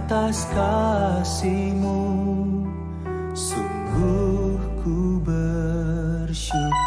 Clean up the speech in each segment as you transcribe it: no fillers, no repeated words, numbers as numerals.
atas kasih-Mu, sungguh ku bersyukur.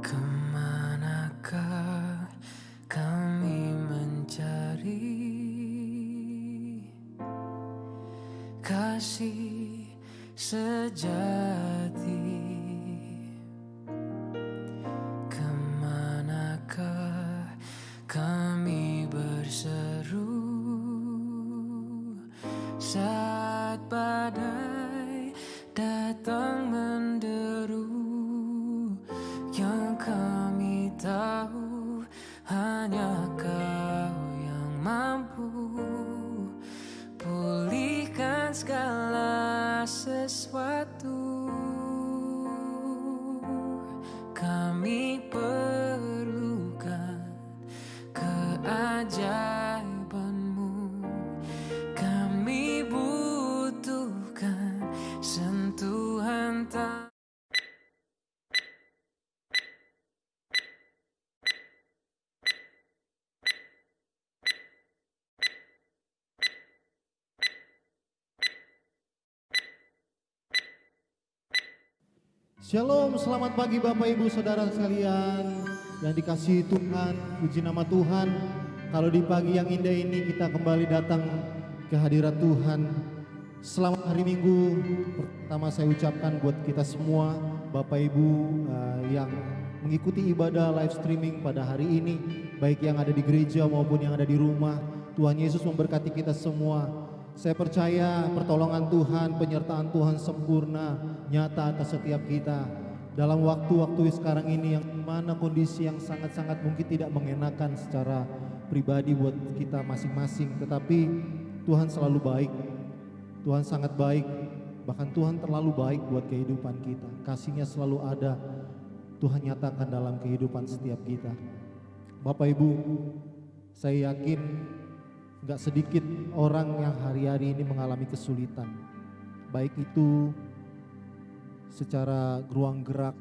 Kemanakah kami mencari kasih sejati? Kemanakah kami berseru saat badai datang menderu? Yang kami tahu hanya Kau yang mampu pulihkan segala sesuatu. Kami perlukan keajaiban-Mu, kami butuhkan sentuhan tangan. Shalom, selamat pagi Bapak Ibu Saudara sekalian yang dikasihi Tuhan, puji nama Tuhan. Kalau di pagi yang indah ini kita kembali datang ke hadirat Tuhan. Selamat hari Minggu. Pertama saya ucapkan buat kita semua Bapak Ibu yang mengikuti ibadah live streaming pada hari ini, baik yang ada di gereja maupun yang ada di rumah. Tuhan Yesus memberkati kita semua. Saya percaya pertolongan Tuhan, penyertaan Tuhan sempurna, nyata atas setiap kita. Dalam waktu-waktu sekarang ini yang mana kondisi yang sangat-sangat mungkin tidak mengenakan secara pribadi buat kita masing-masing. Tetapi Tuhan selalu baik, Tuhan sangat baik, bahkan Tuhan terlalu baik buat kehidupan kita. Kasih-Nya selalu ada, Tuhan nyatakan dalam kehidupan setiap kita. Bapak Ibu, saya yakin gak sedikit orang yang hari-hari ini mengalami kesulitan, baik itu secara ruang gerak,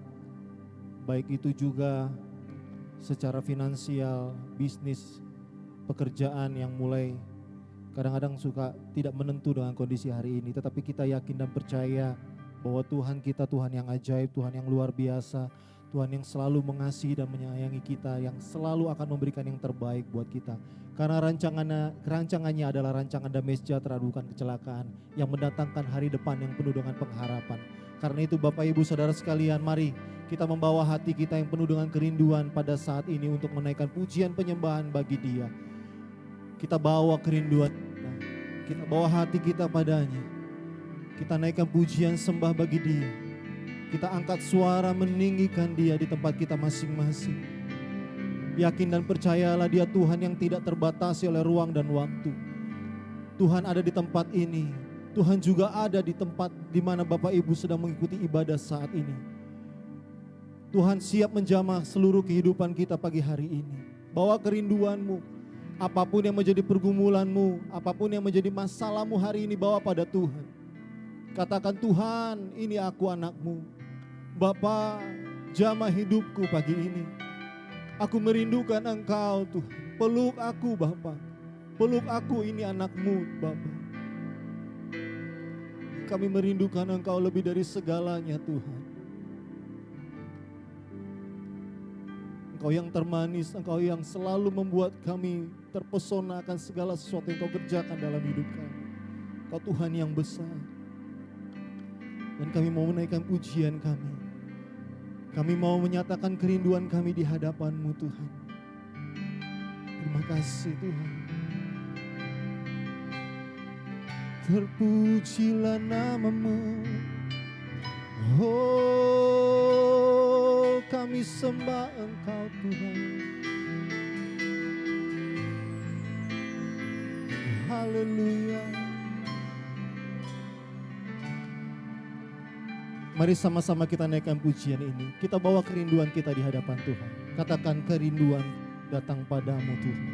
baik itu juga secara finansial, bisnis, pekerjaan yang mulai kadang-kadang suka tidak menentu dengan kondisi hari ini. Tetapi kita yakin dan percaya bahwa Tuhan kita Tuhan yang ajaib, Tuhan yang luar biasa, Tuhan yang selalu mengasihi dan menyayangi kita, yang selalu akan memberikan yang terbaik buat kita. Karena rancangannya adalah rancangan damai sejahtera, bukan kecelakaan, yang mendatangkan hari depan yang penuh dengan pengharapan. Karena itu Bapak Ibu Saudara sekalian, mari kita membawa hati kita yang penuh dengan kerinduan pada saat ini untuk menaikkan pujian penyembahan bagi Dia. Kita bawa kerinduan kita bawa hati kita padanya. Kita naikkan pujian sembah bagi Dia. Kita angkat suara meninggikan Dia di tempat kita masing-masing. Yakin dan percayalah Dia Tuhan yang tidak terbatasi oleh ruang dan waktu. Tuhan ada di tempat ini. Tuhan juga ada di tempat di mana Bapak Ibu sedang mengikuti ibadah saat ini. Tuhan siap menjamah seluruh kehidupan kita pagi hari ini. Bawa kerinduanmu, apapun yang menjadi pergumulanmu, apapun yang menjadi masalahmu hari ini, bawa pada Tuhan. Katakan, Tuhan, ini aku anakmu. Bapa, jamah hidupku pagi ini. Aku merindukan Engkau Tuhan. Peluk aku Bapa. Peluk aku, ini anakmu Bapa. Kami merindukan Engkau lebih dari segalanya Tuhan. Engkau yang termanis, Engkau yang selalu membuat kami terpesona akan segala sesuatu yang Kau kerjakan dalam hidup kami. Kau Tuhan yang besar. Dan kami mau menaikkan pujian kami. Kami mau menyatakan kerinduan kami di hadapan-Mu Tuhan. Terima kasih Tuhan. Terpujilah nama-Mu. Oh, kami sembah Engkau Tuhan. Haleluya. Mari sama-sama kita naikkan pujian ini. Kita bawa kerinduan kita di hadapan Tuhan. Katakan kerinduan datang padamu Tuhan.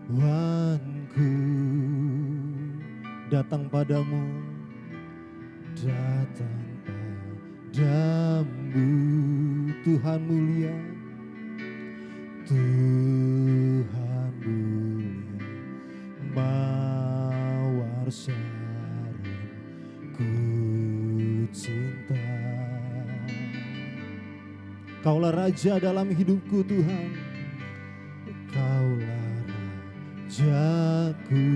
Kerinduanku datang padamu. Datang padamu Tuhan mulia. Tuhan mulia. Mawar ku cinta. Kaulah Raja dalam hidupku Tuhan. Kaulah Rajaku.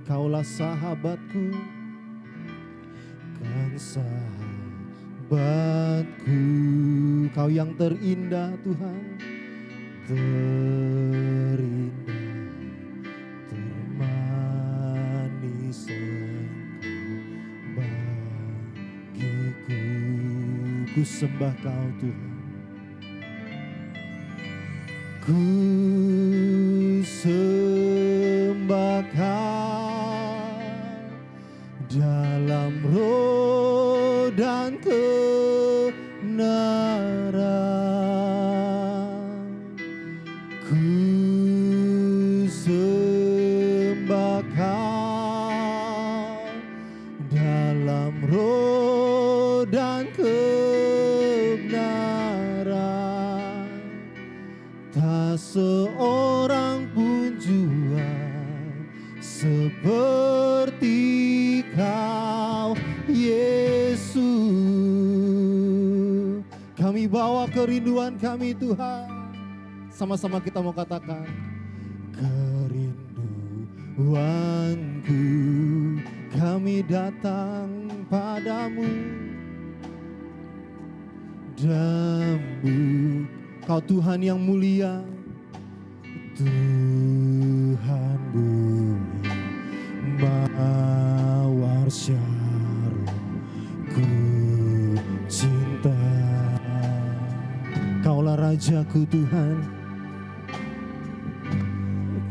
Kaulah sahabatku. Kan sahabatku. Kau yang terindah Tuhan. Terindah, termanis bagiku. Ku sembah Kau Tuhan. Ku sembah Kau dalam roh dan kebenaran. Ku sembah Kau dalam roh dan kebenaran. Tak seorang pun jua seperti Kau, Yesus. Kami bawa kerinduan kami Tuhan. Sama-sama kita mau katakan, kerinduanku, kami datang padamu. Dambut Kau Tuhan yang mulia. Tuhan mulia, mawar syarahku cinta. Kaulah Rajaku Tuhan.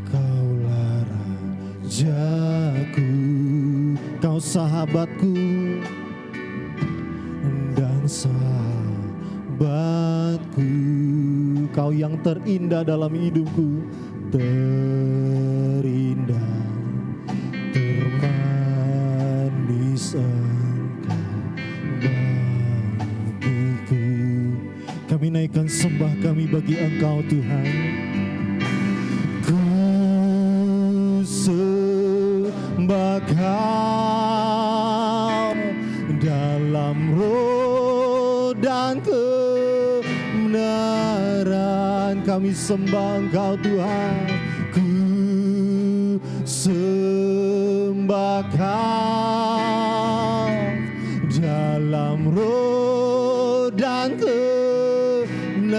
Kaulah Rajaku. Kau sahabatku dan sahabatku. Kau yang terindah dalam hidupku. Terindah, termanis Engkau bagiku. Kami naikkan sembah kami bagi Engkau Tuhan. Ku sembah Kau dalam roh dan kebenaran. Kami sembah Engkau Tuhan. Ku sembah Kau dalam roh dan kebenaran.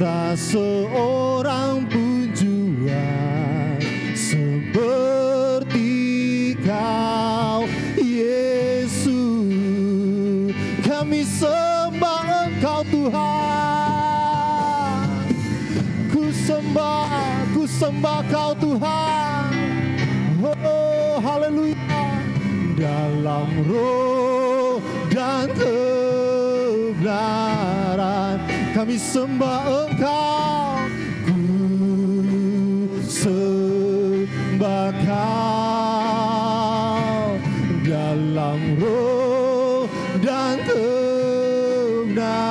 Tak seorang pun jua seperti Kau, Yesus. Kami sembah Engkau Tuhan. Ku sembah Kau Tuhan. Oh, haleluya. Dalam roh dan kebenaran kami sembah Engkau. Ku sembah Kau dalam roh dan kebenaran.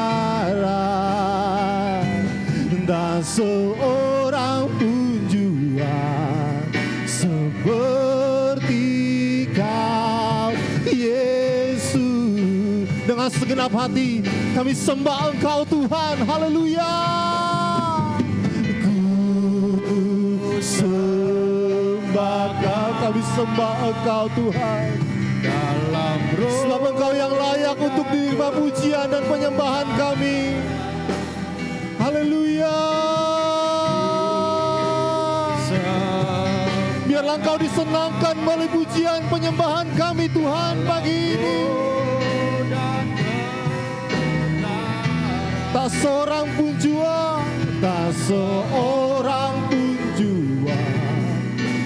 Tak seorang pun jua seperti Kau, Yesus. Dengan segenap hati kami sembah Engkau Tuhan. Haleluya. Ku sembah Engkau, kami sembah Engkau Tuhan. Dalam roh, sebab Engkau yang layak untuk diterima pujian dan penyembahan kami. Haleluya. Biarlah Engkau disenangkan melalui pujian penyembahan kami Tuhan pagi ini. Tak seorang pun jua, tak seorang pun jua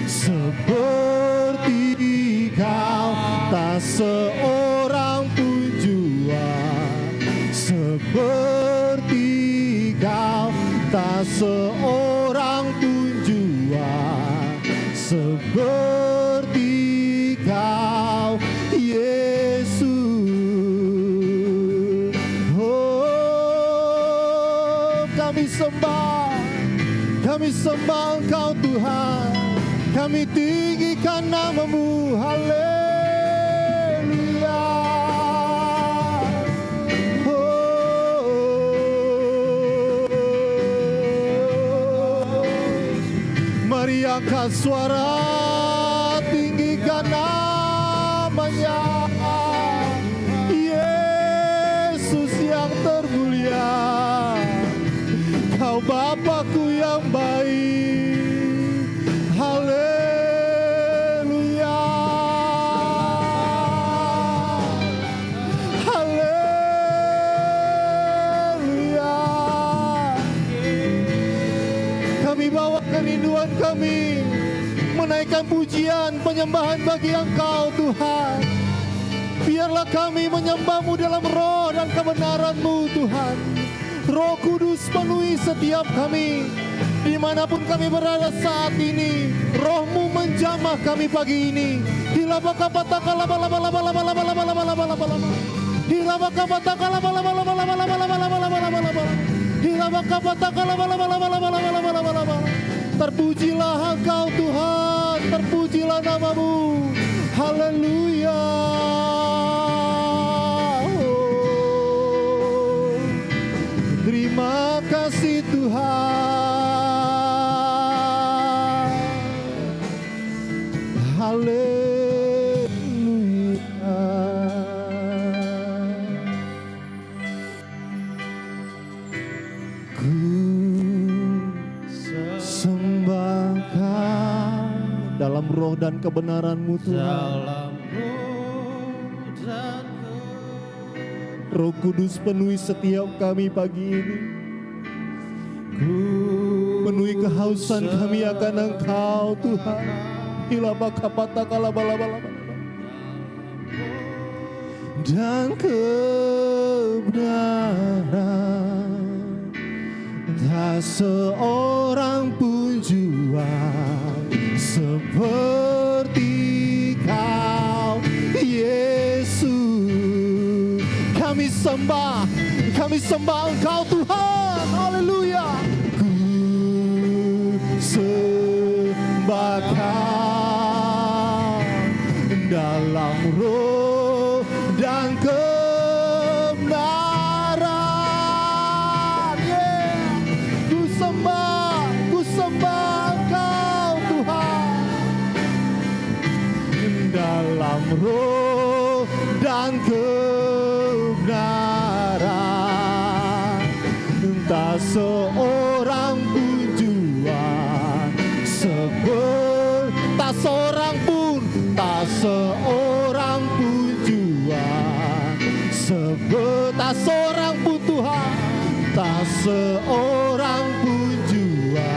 seperti Kau. Tak seorang pun jua seperti Kau. Tak seorang pun jua seperti Kau, Yesus. Oh, kami sembah Engkau Tuhan. Kami tinggikan nama-Mu. Haleluya. Mari angkat suara, tinggikan namanya, Yesus yang termulia. Kau Bapakku yang baik. Haleluya. Haleluya. Kami bawa kerinduan kami, menaikkan pujian penyembahan bagi Engkau Tuhan. Biarlah kami menyembah-Mu dalam roh dan kebenaran-Mu Tuhan. Roh Kudus penuhi setiap kami, dimanapun kami berada saat ini. Roh-Mu menjamah kami pagi ini. Terpujilah Engkau Tuhan, terpujilah nama-Mu. Haleluya. Terima kasih Tuhan. Haleluya. Ku sembah Kau dalam roh dan kebenaran-Mu Tuhan. Roh Kudus penuhi setiap kami pagi ini. Penuhi kehausan kami akan Engkau Tuhan. Dan kebenaran, tak seorang pun jua seperti Kau, Yesus. Kami sembah Engkau Tuhan. Haleluya. Ku sembah Kau dalam roh dan kebenaran. Ku sembah Engkau Tuhan dalam roh dan kebenaran. Tak seorang pun jua tak seorang pun jua tak seorang pun Tuhan, tak seorang pun jua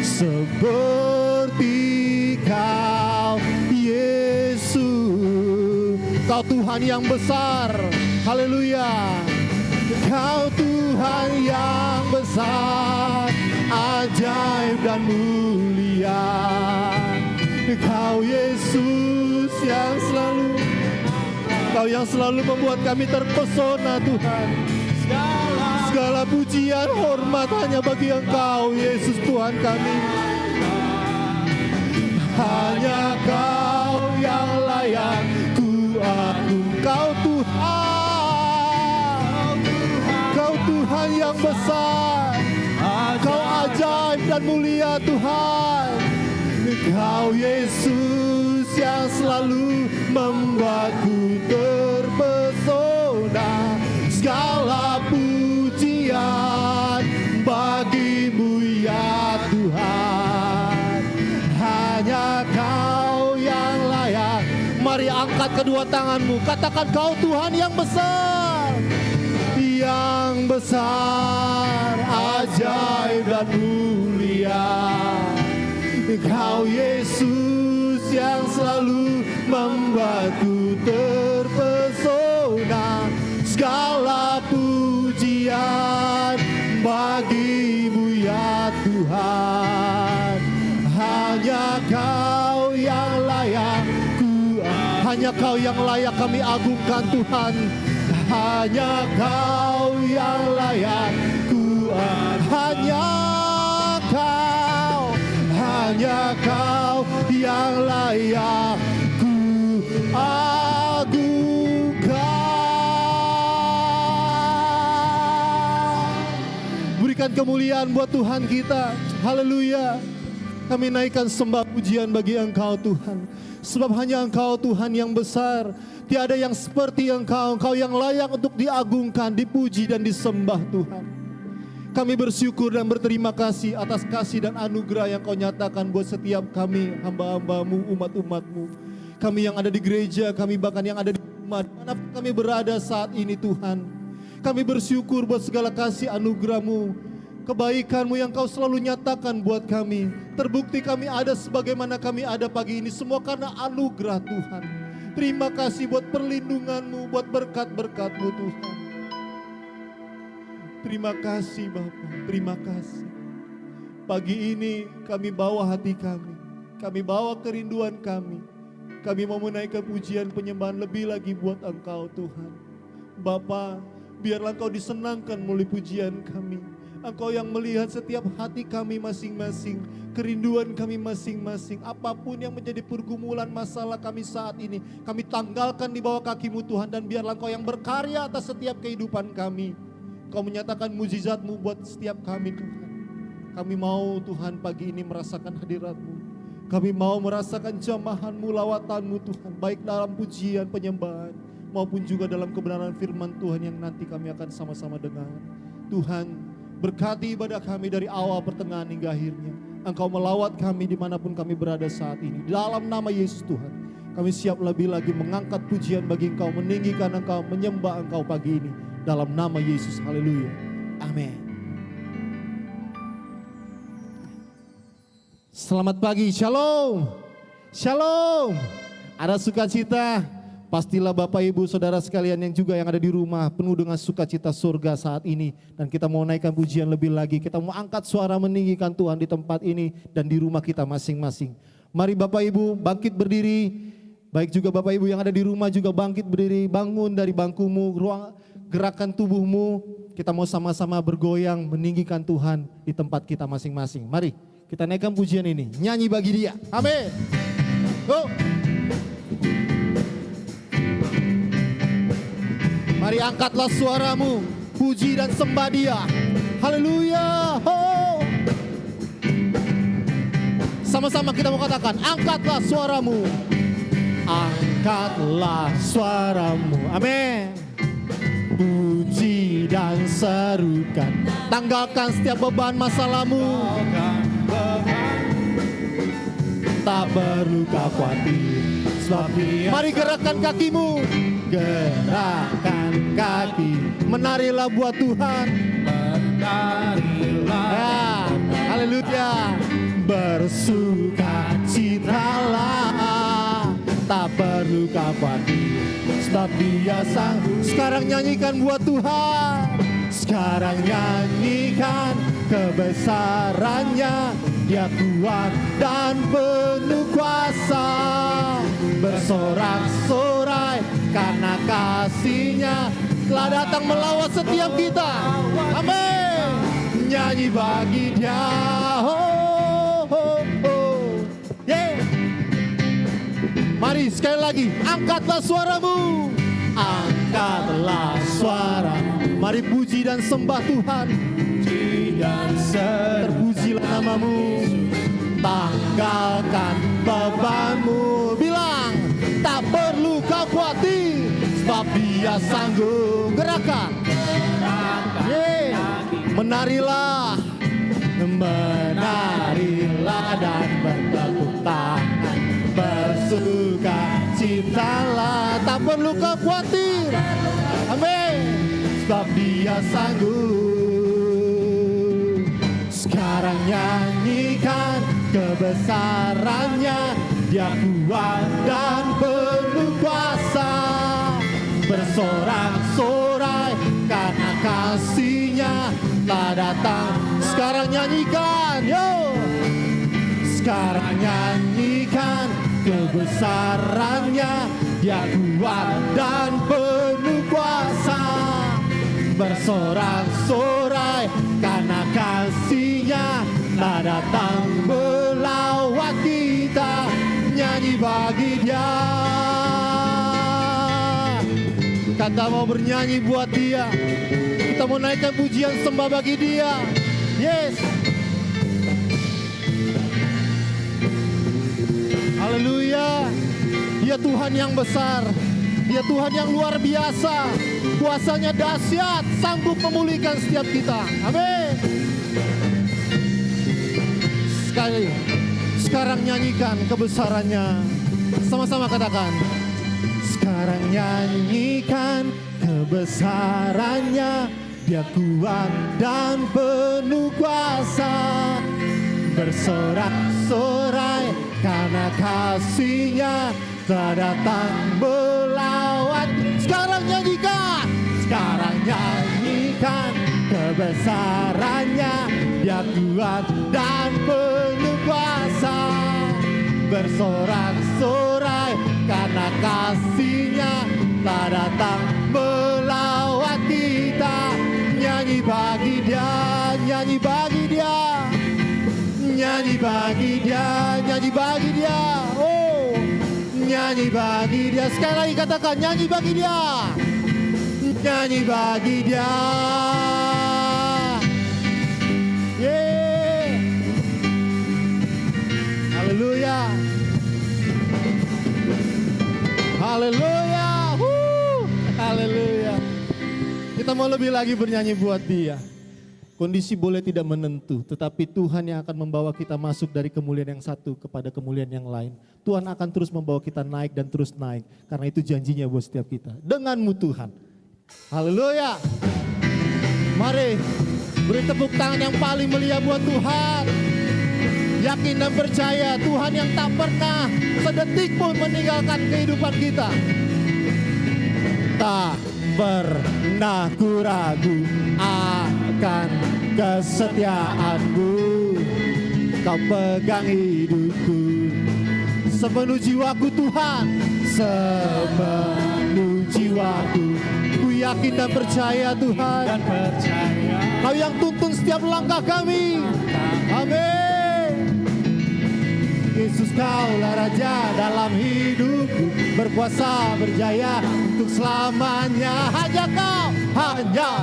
seperti Kau, Yesus. Kau Tuhan yang besar. Haleluya. Kau Tuhan yang besar, ajaib dan mulia. Kau Yesus Kau yang selalu membuat kami terpesona Tuhan. Segala pujian hormat hanya bagi Engkau Yesus Tuhan kami. Hanya Kau yang layak ku agung, Kau Tuhan. Tuhan yang besar. Kau ajaib dan mulia Tuhan. Kau Yesus yang selalu membuatku terpesona. Segala pujian bagimu ya Tuhan. Hanya Kau yang layak. Mari angkat kedua tanganmu, katakan Kau Tuhan yang besar. Yang besar, ajaib dan mulia. Kau Yesus yang selalu membuatku terpesona. Segala pujian bagimu ya Tuhan. Hanya Kau yang layak, hanya Kau yang layak kami agungkan Tuhan. Hanya Kau yang layak hanya Kau yang layak ku agungkan. Berikan kemuliaan buat Tuhan kita. Haleluya. Kami naikkan sembah pujian bagi Engkau Tuhan. Sebab hanya Engkau Tuhan yang besar. Tiada yang seperti Engkau. Engkau yang layak untuk diagungkan, dipuji dan disembah Tuhan. Kami bersyukur dan berterima kasih atas kasih dan anugerah yang Kau nyatakan buat setiap kami, hamba-hambamu, umat-umatmu. Kami yang ada di gereja, kami bahkan yang ada di rumah, dimanapun kami berada saat ini Tuhan. Kami bersyukur buat segala kasih anugerah-Mu, kebaikan-Mu yang Kau selalu nyatakan buat kami. Terbukti kami ada sebagaimana kami ada pagi ini, semua karena anugerah Tuhan. Terima kasih buat perlindungan-Mu, buat berkat-berkat-Mu Tuhan. Terima kasih Bapa, terima kasih. Pagi ini kami bawa hati kami bawa kerinduan kami mau menaikkan pujian penyembahan lebih lagi buat Engkau Tuhan. Bapa, biarlah Engkau disenangkan melalui pujian kami. Engkau yang melihat setiap hati kami masing-masing, kerinduan kami masing-masing. Apapun yang menjadi pergumulan masalah kami saat ini, kami tanggalkan di bawah kaki-Mu Tuhan. Dan biarlah Engkau yang berkarya atas setiap kehidupan kami. Kau menyatakan mujizat-Mu buat setiap kami Tuhan. Kami mau Tuhan pagi ini merasakan hadirat-Mu. Kami mau merasakan jamahan-Mu, lawatan-Mu Tuhan. Baik dalam pujian, penyembahan, maupun juga dalam kebenaran firman Tuhan yang nanti kami akan sama-sama dengar. Tuhan, berkati ibadah kami dari awal, pertengahan hingga akhirnya. Engkau melawat kami dimanapun kami berada saat ini. Dalam nama Yesus Tuhan, kami siap lebih lagi mengangkat pujian bagi Engkau, meninggikan Engkau, menyembah Engkau pagi ini. Dalam nama Yesus, haleluya, amin. Selamat pagi, shalom, shalom. Ada sukacita, pastilah Bapak Ibu Saudara sekalian yang juga yang ada di rumah penuh dengan sukacita surga saat ini. Dan kita mau naikkan pujian lebih lagi, kita mau angkat suara meninggikan Tuhan di tempat ini dan di rumah kita masing-masing. Mari Bapak Ibu bangkit berdiri, baik juga Bapak Ibu yang ada di rumah juga bangkit berdiri, bangun dari bangkumu, gerakan tubuhmu, kita mau sama-sama bergoyang meninggikan Tuhan di tempat kita masing-masing. Mari kita naikkan pujian ini, nyanyi bagi Dia. Amin. Go. Mari angkatlah suaramu, puji dan sembah Dia. Haleluya. Sama-sama kita mau katakan, angkatlah suaramu. Angkatlah suaramu. Amin. Puji dan serukan, tanggalkan setiap beban masalahmu. Tak perlu kau khawatir, sebab Dia. Mari gerakkan kakimu, gerakkan kaki, menarilah buat Tuhan. Menarilah. Ya, haleluya. Bersukacitalah, tak perlu kau khawatir, sebab Dia sang. Sekarang nyanyikan buat Tuhan. Sekarang nyanyikan kebesarannya. Dia kuat dan penuh kuasa, bersorak-sorai karena kasih-Nya telah datang melawat setiap kita. Amin. Nyanyi bagi Dia. Yeah. Mari sekali lagi, angkatlah suaramu. Angkatlah suara. Mari Mari puji dan sembah Tuhan. Terpujilah namamu. Tanggalkan bebanmu. Bilang, tak perlu kau khawatir, sebab Dia sanggup. Gerakan. Menarilah, menarilah dan bertepuk tangan, bersuka citalah. Tak perlu kau khawatir. Amin. Sebab Dia sanggup. Sekarang nyanyikan kebesarannya. Dia kuat dan penuh kuasa. Bersorak-sorai karena kasih-Nya telah datang. Sekarang nyanyikan, yo. Sekarang nyanyikan kebesarannya. Dia kuat dan penuh kuasa. Bersorak-sorai karena kasih-Nya telah datang melawat kita. Nyanyi bagi Dia. Kata mau bernyanyi buat Dia. Kita mau naikkan pujian sembah bagi Dia. Yes. Haleluya. Dia Tuhan yang besar. Dia Tuhan yang luar biasa. Kuasanya dahsyat, sanggup memulihkan setiap kita. Amin. Sekali, sekarang nyanyikan kebesarannya. Sama-sama katakan. Sekarang nyanyikan kebesarannya. Dia kuat dan penuh kuasa. Bersorak-sorai karena kasih-Nya telah datang melawat. Sekarang nyanyikan. Sekarang nyanyikan kebesarannya. Dia kuat dan penuh kuasa. Bersorak-sorai karena kasih-Nya telah datang melawat kita. Nyanyi bagi Dia, nyanyi bagi Dia, nyanyi bagi Dia, nyanyi bagi Dia. Oh, nyanyi bagi Dia. Sekali lagi katakan, nyanyi bagi Dia, nyanyi bagi Dia. Yeah. Haleluya. Haleluya. Haleluya. Kita mau lebih lagi bernyanyi buat Dia. Kondisi boleh tidak menentu, tetapi Tuhan yang akan membawa kita masuk dari kemuliaan yang satu kepada kemuliaan yang lain. Tuhan akan terus membawa kita naik dan terus naik. Karena itu janjinya buat setiap kita. Denganmu Tuhan. Haleluya. Mari beri tepuk tangan yang paling mulia buat Tuhan. Yakin dan percaya Tuhan yang tak pernah sedetik pun meninggalkan kehidupan kita. Tak pernah ku ragu akan kesetiaan-Mu. Kau pegang hidupku sepenuh jiwaku Tuhan, sepenuh jiwaku. Ku yakin dan percaya Tuhan, Kau yang tuntun setiap langkah kami. Amin. Yesus Kaulah Raja dalam hidupku, berkuasa berjaya untuk selamanya. Hanya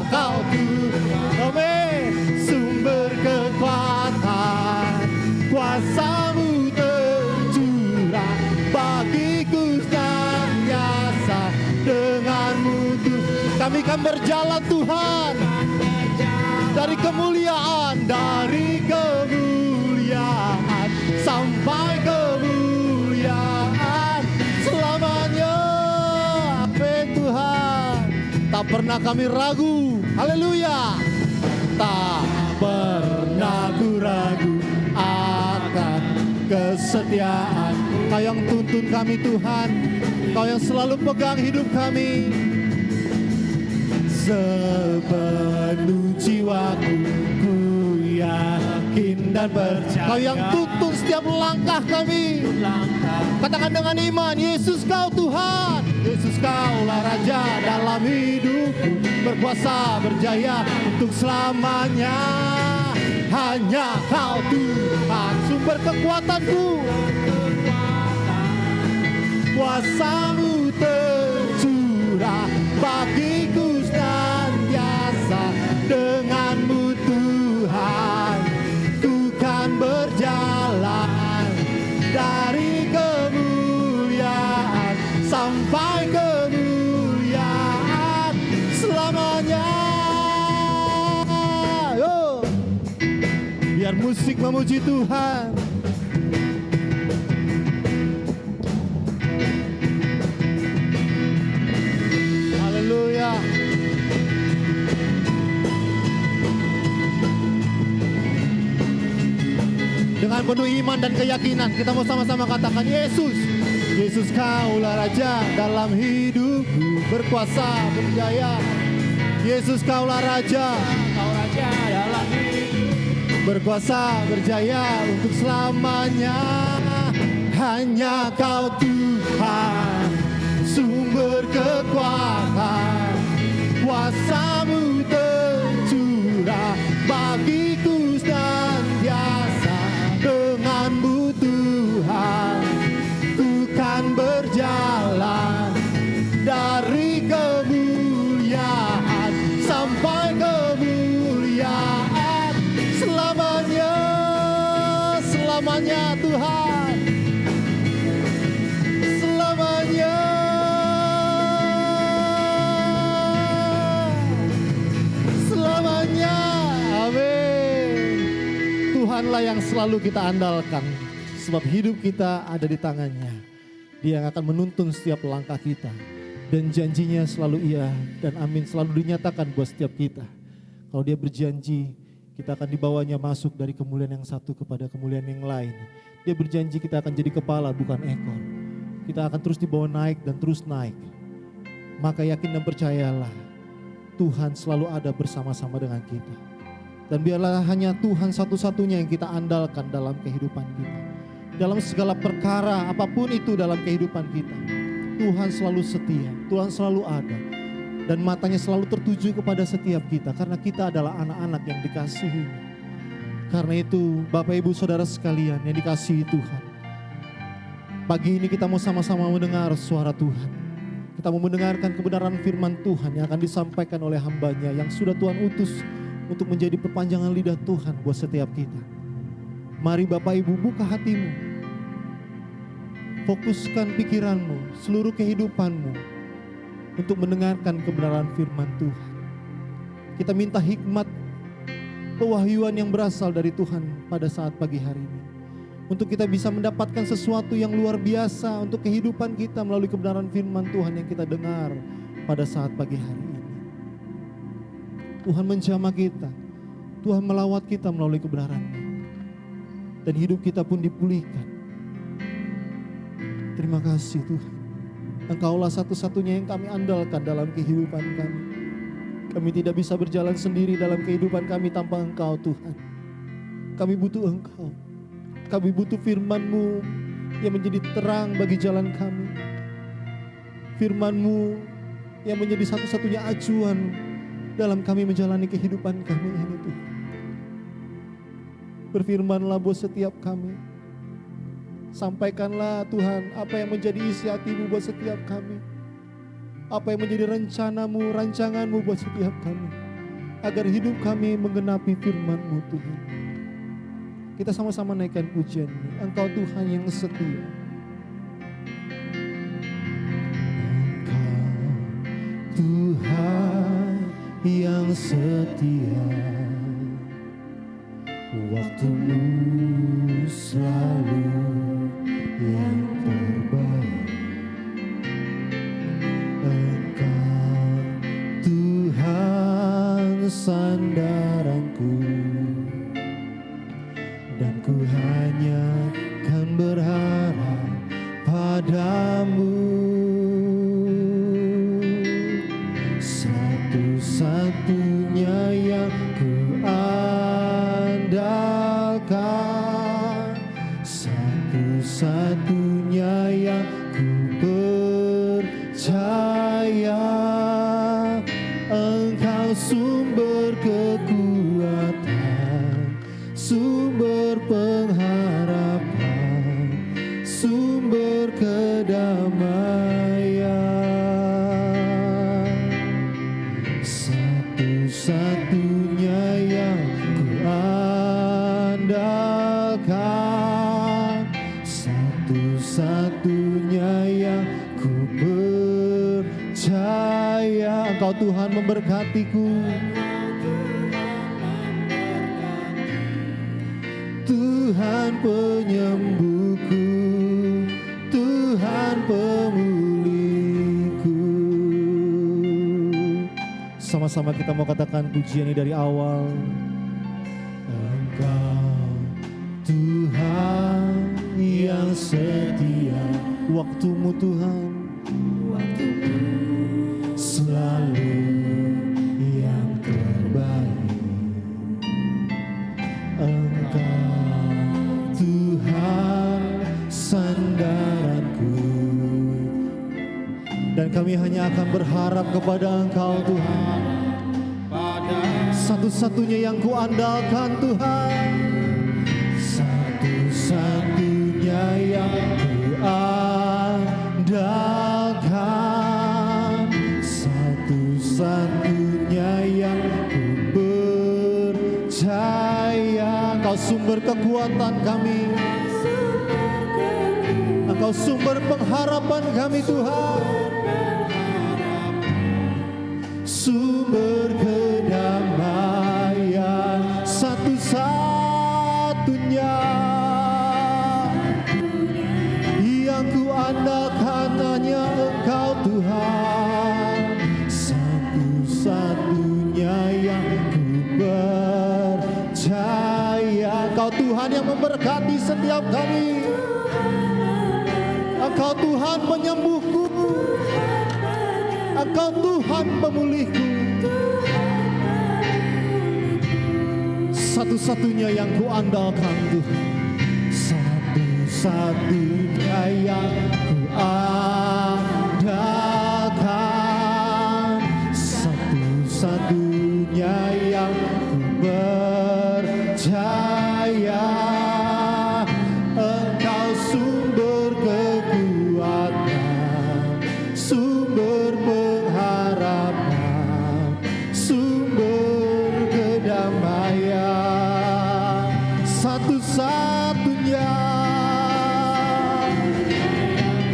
Kau Tuhan. Amin. Sumber kekuatan, kuasa-Mu tercurah bagiku senantiasa. Dengan-Mu Tuhan kami akan berjalan Tuhan, dari kemuliaan sampai kemuliaan selamanya. Amin Tuhan. Tak pernah kami ragu. Haleluya. Tak pernah ku ragu akan kesetiaan. Kau yang tuntun kami Tuhan. Kau yang selalu pegang hidup kami. Sepenuh jiwaku ku yakin dan percaya. Kau yang tuntun setiap langkah kami. Katakan dengan iman, Yesus Kau Tuhan. Yesus Kaulah Raja dalam hidupku, berkuasa berjaya untuk selamanya. Hanya Kau Tuhan sumber kekuatanku, kuasa-Mu tercurah bagiku senantiasa. musik memuji Tuhan. Haleluya. Dengan penuh iman dan keyakinan kita mau sama-sama katakan, Yesus, Yesus Kaulah Raja dalam hidupku, berkuasa, berjaya. Yesus Kaulah Raja, Kau Raja dalam hidupku, berkuasa, berjaya untuk selamanya. Hanya Kau Tuhan, sumber kekuatan, kuasa-Mu tercurah bagiku senantiasa. Dengan-Mu Tuhan, ku kan berjalan dari kemuliaan sampai kemuliaan selamanya, selamanya Tuhan, selamanya. Selamanya, amin. Tuhanlah yang selalu kita andalkan, sebab hidup kita ada di tangannya. Dia yang akan menuntun setiap langkah kita, dan janjinya selalu iya dan amin, selalu dinyatakan buat setiap kita. Kalau dia berjanji, kita akan dibawanya masuk dari kemuliaan yang satu kepada kemuliaan yang lain. Dia berjanji kita akan jadi kepala bukan ekor. Kita akan terus dibawa naik dan terus naik. Maka yakin dan percayalah, Tuhan selalu ada bersama-sama dengan kita. Dan biarlah hanya Tuhan satu-satunya yang kita andalkan dalam kehidupan kita. Dalam segala perkara apapun itu dalam kehidupan kita, Tuhan selalu setia, Tuhan selalu ada. Dan matanya selalu tertuju kepada setiap kita, karena kita adalah anak-anak yang dikasihi. Karena itu Bapak Ibu Saudara sekalian yang dikasihi Tuhan, pagi ini kita mau sama-sama mendengar suara Tuhan. Kita mau mendengarkan kebenaran firman Tuhan yang akan disampaikan oleh hamba-Nya yang sudah Tuhan utus untuk menjadi perpanjangan lidah Tuhan buat setiap kita. Mari Bapak Ibu buka hatimu, fokuskan pikiranmu, seluruh kehidupanmu untuk mendengarkan kebenaran firman Tuhan. Kita minta hikmat, pewahyuan yang berasal dari Tuhan pada saat pagi hari ini, untuk kita bisa mendapatkan sesuatu yang luar biasa untuk kehidupan kita melalui kebenaran firman Tuhan yang kita dengar pada saat pagi hari ini. Tuhan menjamah kita, Tuhan melawat kita melalui kebenaran-Nya, dan hidup kita pun dipulihkan. Terima kasih Tuhan, Engkaulah satu-satunya yang kami andalkan dalam kehidupan kami. Kami tidak bisa berjalan sendiri dalam kehidupan kami tanpa Engkau Tuhan. Kami butuh Engkau. Kami butuh firman-Mu yang menjadi terang bagi jalan kami. Firman-Mu yang menjadi satu-satunya acuan dalam kami menjalani kehidupan kami ini Tuhan. Berfirmanlah buat setiap kami. Sampaikanlah Tuhan apa yang menjadi isi hati-Mu buat setiap kami. Apa yang menjadi rencana-Mu, rancangan-Mu buat setiap kami. Agar hidup kami menggenapi firman-Mu Tuhan. Kita sama-sama naikkan pujian ini. Engkau Tuhan yang setia. Engkau Tuhan yang setia. Waktu-Mu selalu yang terbaik. Engkau Tuhan sandaranku, dan ku hanya kan berharap padamu. Satu-satunya yang ku andalkan, satu-satunya yang ku percaya. Engkau sumber kekuatan, sumber pengharapan, sumber kedamaian. Satu-satunya yang ku andalkan, satu-satunya yang ku percaya. Engkau Tuhan memberkatiku. Tuhan penyembuhku, Tuhan pemulihku. Sama-sama kita mau katakan pujian ini dari awal. Engkau Tuhan yang setia, waktumu Tuhan, selalu yang terbaik. Engkau Tuhan sandaranku, dan kami hanya akan berharap kepada Engkau Tuhan, satu-satunya yang kuandalkan Tuhan, satu-satunya yang kuandalkan, satu-satunya yang ku percaya. Engkau sumber kekuatan kami, Engkau sumber pengharapan kami Tuhan, sumber kedamaian, satu-satunya yang ku andalkan hanya Engkau Tuhan, satu-satunya yang ku percaya. Engkau Tuhan yang memberkati setiap kami, Engkau Tuhan penyembuhku, Engkau Tuhan pemulihku, satu-satunya yang ku andalkan Tuhan, satu-satunya yang ku andalkan, satu-satunya yang ku percaya. Engkau sumber kekuatan, sumber pengharapan, sumber kedamaian, satu-satunya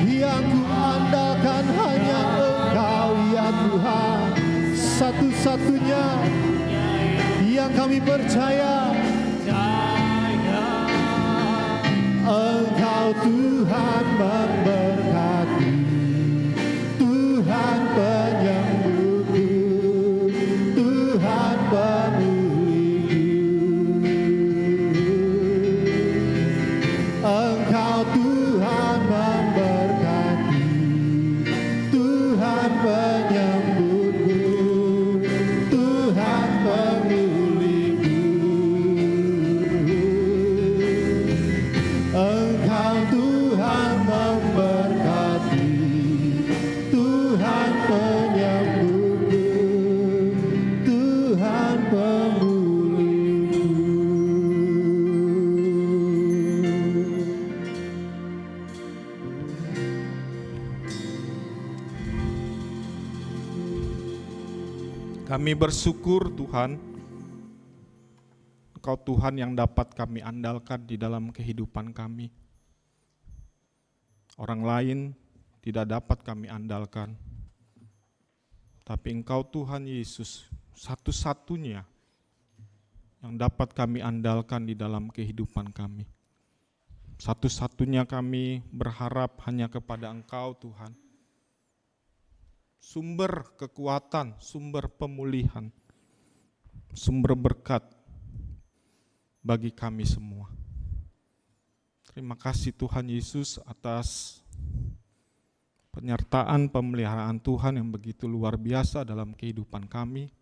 yang ku andalkan hanya Engkau ya Tuhan, satu-satunya yang kami percaya. Engkau Tuhan memberkati, Tuhan penyembuhku, Tuhan pemulihku. Engkau Tuhan memberkati, Tuhan penyembuhku, Tuhan pemulihku. Engkau Tuhan memberkati, Tuhan penyembuhku, Tuhan pemulihku. Kami bersyukur Tuhan, Engkau Tuhan yang dapat kami andalkan di dalam kehidupan kami. Orang lain tidak dapat kami andalkan, tapi Engkau Tuhan Yesus satu-satunya yang dapat kami andalkan di dalam kehidupan kami. Satu-satunya kami berharap hanya kepada Engkau Tuhan, sumber kekuatan, sumber pemulihan, sumber berkat bagi kami semua. Terima kasih Tuhan Yesus atas penyertaan pemeliharaan Tuhan yang begitu luar biasa dalam kehidupan kami.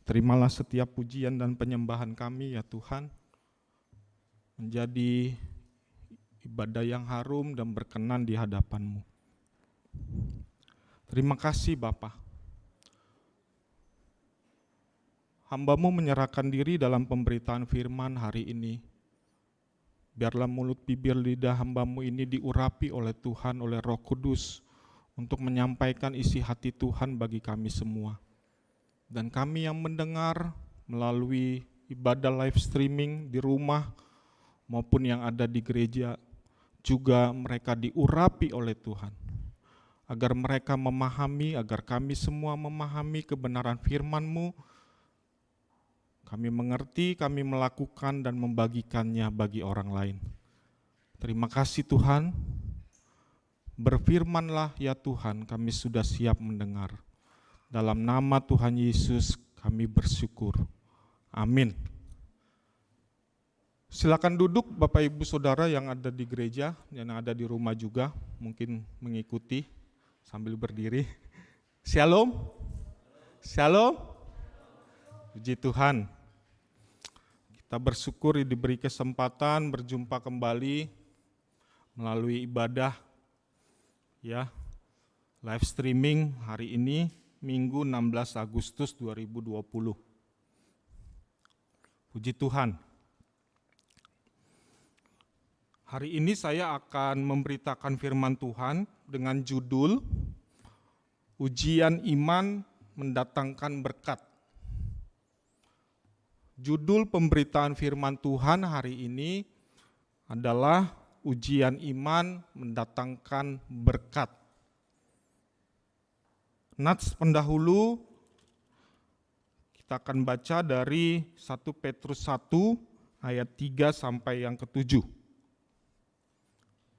Terimalah setiap pujian dan penyembahan kami ya Tuhan, menjadi ibadah yang harum dan berkenan di hadapan-Mu. Terima kasih Bapa. Hamba-Mu menyerahkan diri dalam pemberitaan firman hari ini. Biarlah mulut bibir lidah hamba-Mu ini diurapi oleh Tuhan, oleh Roh Kudus, untuk menyampaikan isi hati Tuhan bagi kami semua. Dan kami yang mendengar melalui ibadah live streaming di rumah maupun yang ada di gereja, juga mereka diurapi oleh Tuhan. Agar mereka memahami, agar kami semua memahami kebenaran firman-Mu, Kami mengerti, kami melakukan dan membagikannya bagi orang lain. Terima kasih Tuhan. Berfirmanlah ya Tuhan, kami sudah siap mendengar. Dalam nama Tuhan Yesus kami bersyukur. Amin. Silakan duduk Bapak Ibu Saudara yang ada di gereja, yang ada di rumah juga, mungkin mengikuti sambil berdiri. Shalom. Shalom. Puji Tuhan. Kita bersyukur diberi kesempatan berjumpa kembali melalui ibadah ya, live streaming hari ini Minggu 16 Agustus 2020. Puji Tuhan. Hari ini saya akan memberitakan firman Tuhan dengan judul Ujian Iman Mendatangkan Berkat. Judul pemberitaan firman Tuhan hari ini adalah Ujian Iman Mendatangkan Berkat. Nats pendahulu kita akan baca dari 1 Petrus 1 ayat 3 sampai yang ke-7.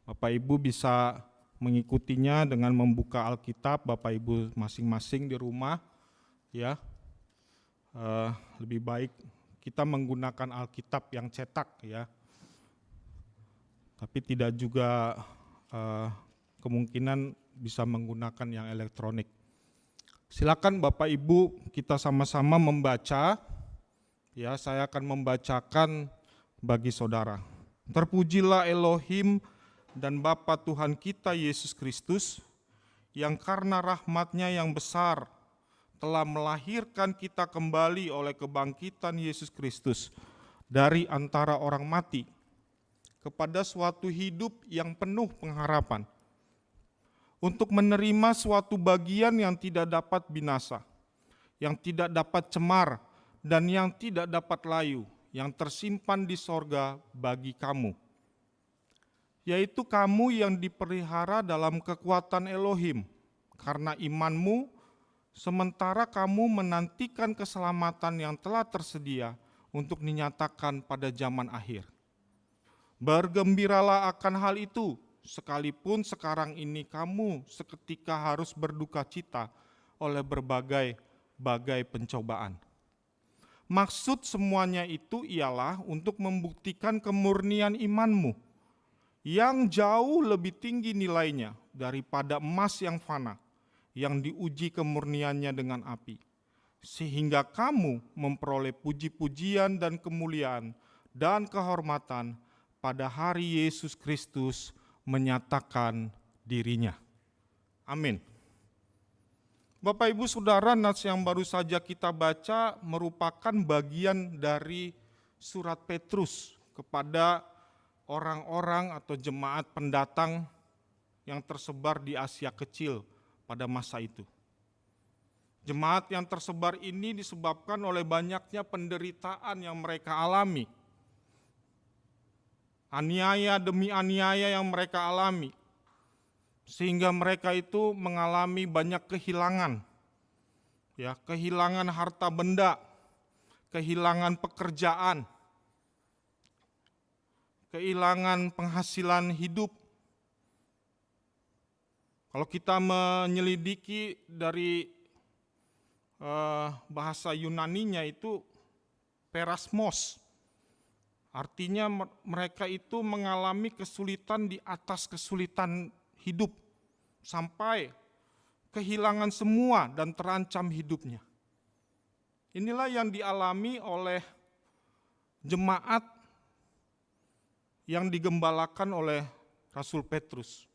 Bapak Ibu bisa mengikutinya dengan membuka Alkitab Bapak Ibu masing-masing di rumah ya. Lebih baik kita menggunakan Alkitab yang cetak ya. Tapi tidak juga kemungkinan bisa menggunakan yang elektronik. Silakan Bapak Ibu kita sama-sama membaca. Ya, saya akan membacakan bagi saudara. Terpujilah Elohim dan Bapa Tuhan kita Yesus Kristus, yang karena rahmat-Nya yang besar telah melahirkan kita kembali oleh kebangkitan Yesus Kristus dari antara orang mati kepada suatu hidup yang penuh pengharapan, untuk menerima suatu bagian yang tidak dapat binasa, yang tidak dapat cemar, dan yang tidak dapat layu, yang tersimpan di sorga bagi kamu, yaitu kamu yang dipelihara dalam kekuatan Elohim, karena imanmu, sementara kamu menantikan keselamatan yang telah tersedia untuk dinyatakan pada zaman akhir. Bergembiralah akan hal itu, sekalipun sekarang ini kamu seketika harus berduka cita oleh berbagai pencobaan. Maksud semuanya itu ialah untuk membuktikan kemurnian imanmu, yang jauh lebih tinggi nilainya daripada emas yang fana, yang diuji kemurniannya dengan api, sehingga kamu memperoleh puji-pujian dan kemuliaan dan kehormatan pada hari Yesus Kristus menyatakan dirinya. Amin. Bapak Ibu Saudara, nats yang baru saja kita baca merupakan bagian dari surat Petrus kepada orang-orang atau jemaat pendatang yang tersebar di Asia Kecil pada masa itu. Jemaat yang tersebar ini disebabkan oleh banyaknya penderitaan yang mereka alami. Aniaya demi aniaya yang mereka alami. Sehingga mereka itu mengalami banyak kehilangan. Ya, kehilangan harta benda, kehilangan pekerjaan, kehilangan penghasilan hidup. Kalau kita menyelidiki dari bahasa Yunaninya itu perasmos, artinya mereka itu mengalami kesulitan di atas kesulitan hidup, sampai kehilangan semua dan terancam hidupnya. Inilah yang dialami oleh jemaat yang digembalakan oleh Rasul Petrus.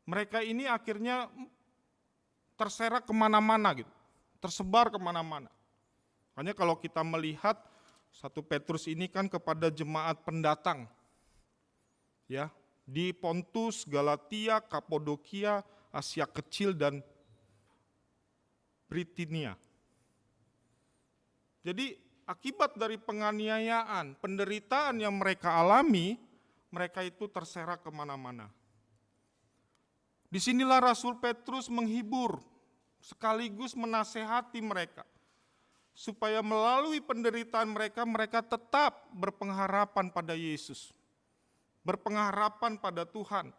Mereka ini akhirnya terserak kemana-mana gitu, tersebar kemana-mana. Makanya kalau kita melihat 1 Petrus ini kan kepada jemaat pendatang, ya, di Pontus, Galatia, Kapodokia, Asia Kecil, dan Bitinia. Jadi akibat dari penganiayaan, penderitaan yang mereka alami, mereka itu terserak kemana-mana. Disinilah Rasul Petrus menghibur, sekaligus menasehati mereka. supaya melalui penderitaan mereka, mereka tetap berpengharapan pada Yesus, berpengharapan pada Tuhan.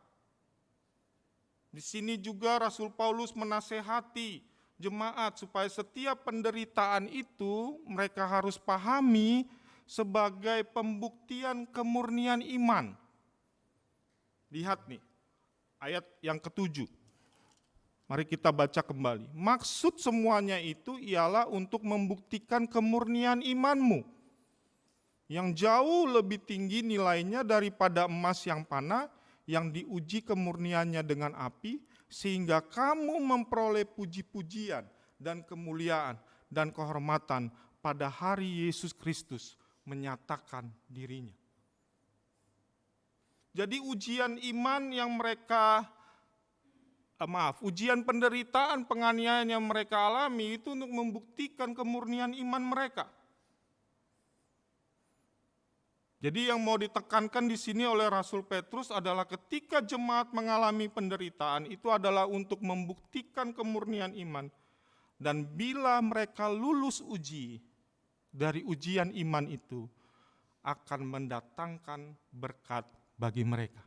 Di sini juga Rasul Paulus menasehati jemaat supaya setiap penderitaan itu mereka harus pahami sebagai pembuktian kemurnian iman. Lihat nih, ayat yang ke-7. Mari kita baca kembali. Maksud semuanya itu ialah untuk membuktikan kemurnian imanmu, yang jauh lebih tinggi nilainya daripada emas yang panah, yang diuji kemurniannya dengan api, sehingga kamu memperoleh puji-pujian dan kemuliaan dan kehormatan pada hari Yesus Kristus menyatakan dirinya. Jadi ujian iman yang ujian penderitaan, penganiayaan yang mereka alami itu untuk membuktikan kemurnian iman mereka. Jadi yang mau ditekankan di sini oleh Rasul Petrus adalah ketika jemaat mengalami penderitaan itu adalah untuk membuktikan kemurnian iman. Dan bila mereka lulus uji dari ujian iman itu akan mendatangkan berkat bagi mereka.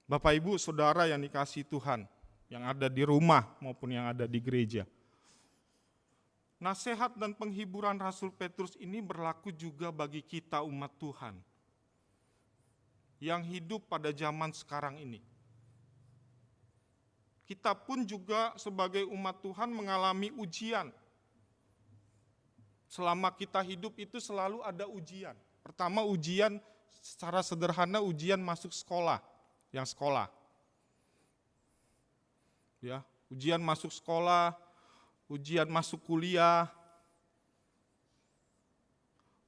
Bapak, Ibu, Saudara yang dikasihi Tuhan, yang ada di rumah maupun yang ada di gereja. Nasihat dan penghiburan Rasul Petrus ini berlaku juga bagi kita umat Tuhan yang hidup pada zaman sekarang ini. Kita pun juga sebagai umat Tuhan mengalami ujian. Selama kita hidup itu selalu ada ujian. Pertama ujian secara sederhana, ujian masuk sekolah. Yang sekolah. Ya, ujian masuk sekolah, ujian masuk kuliah,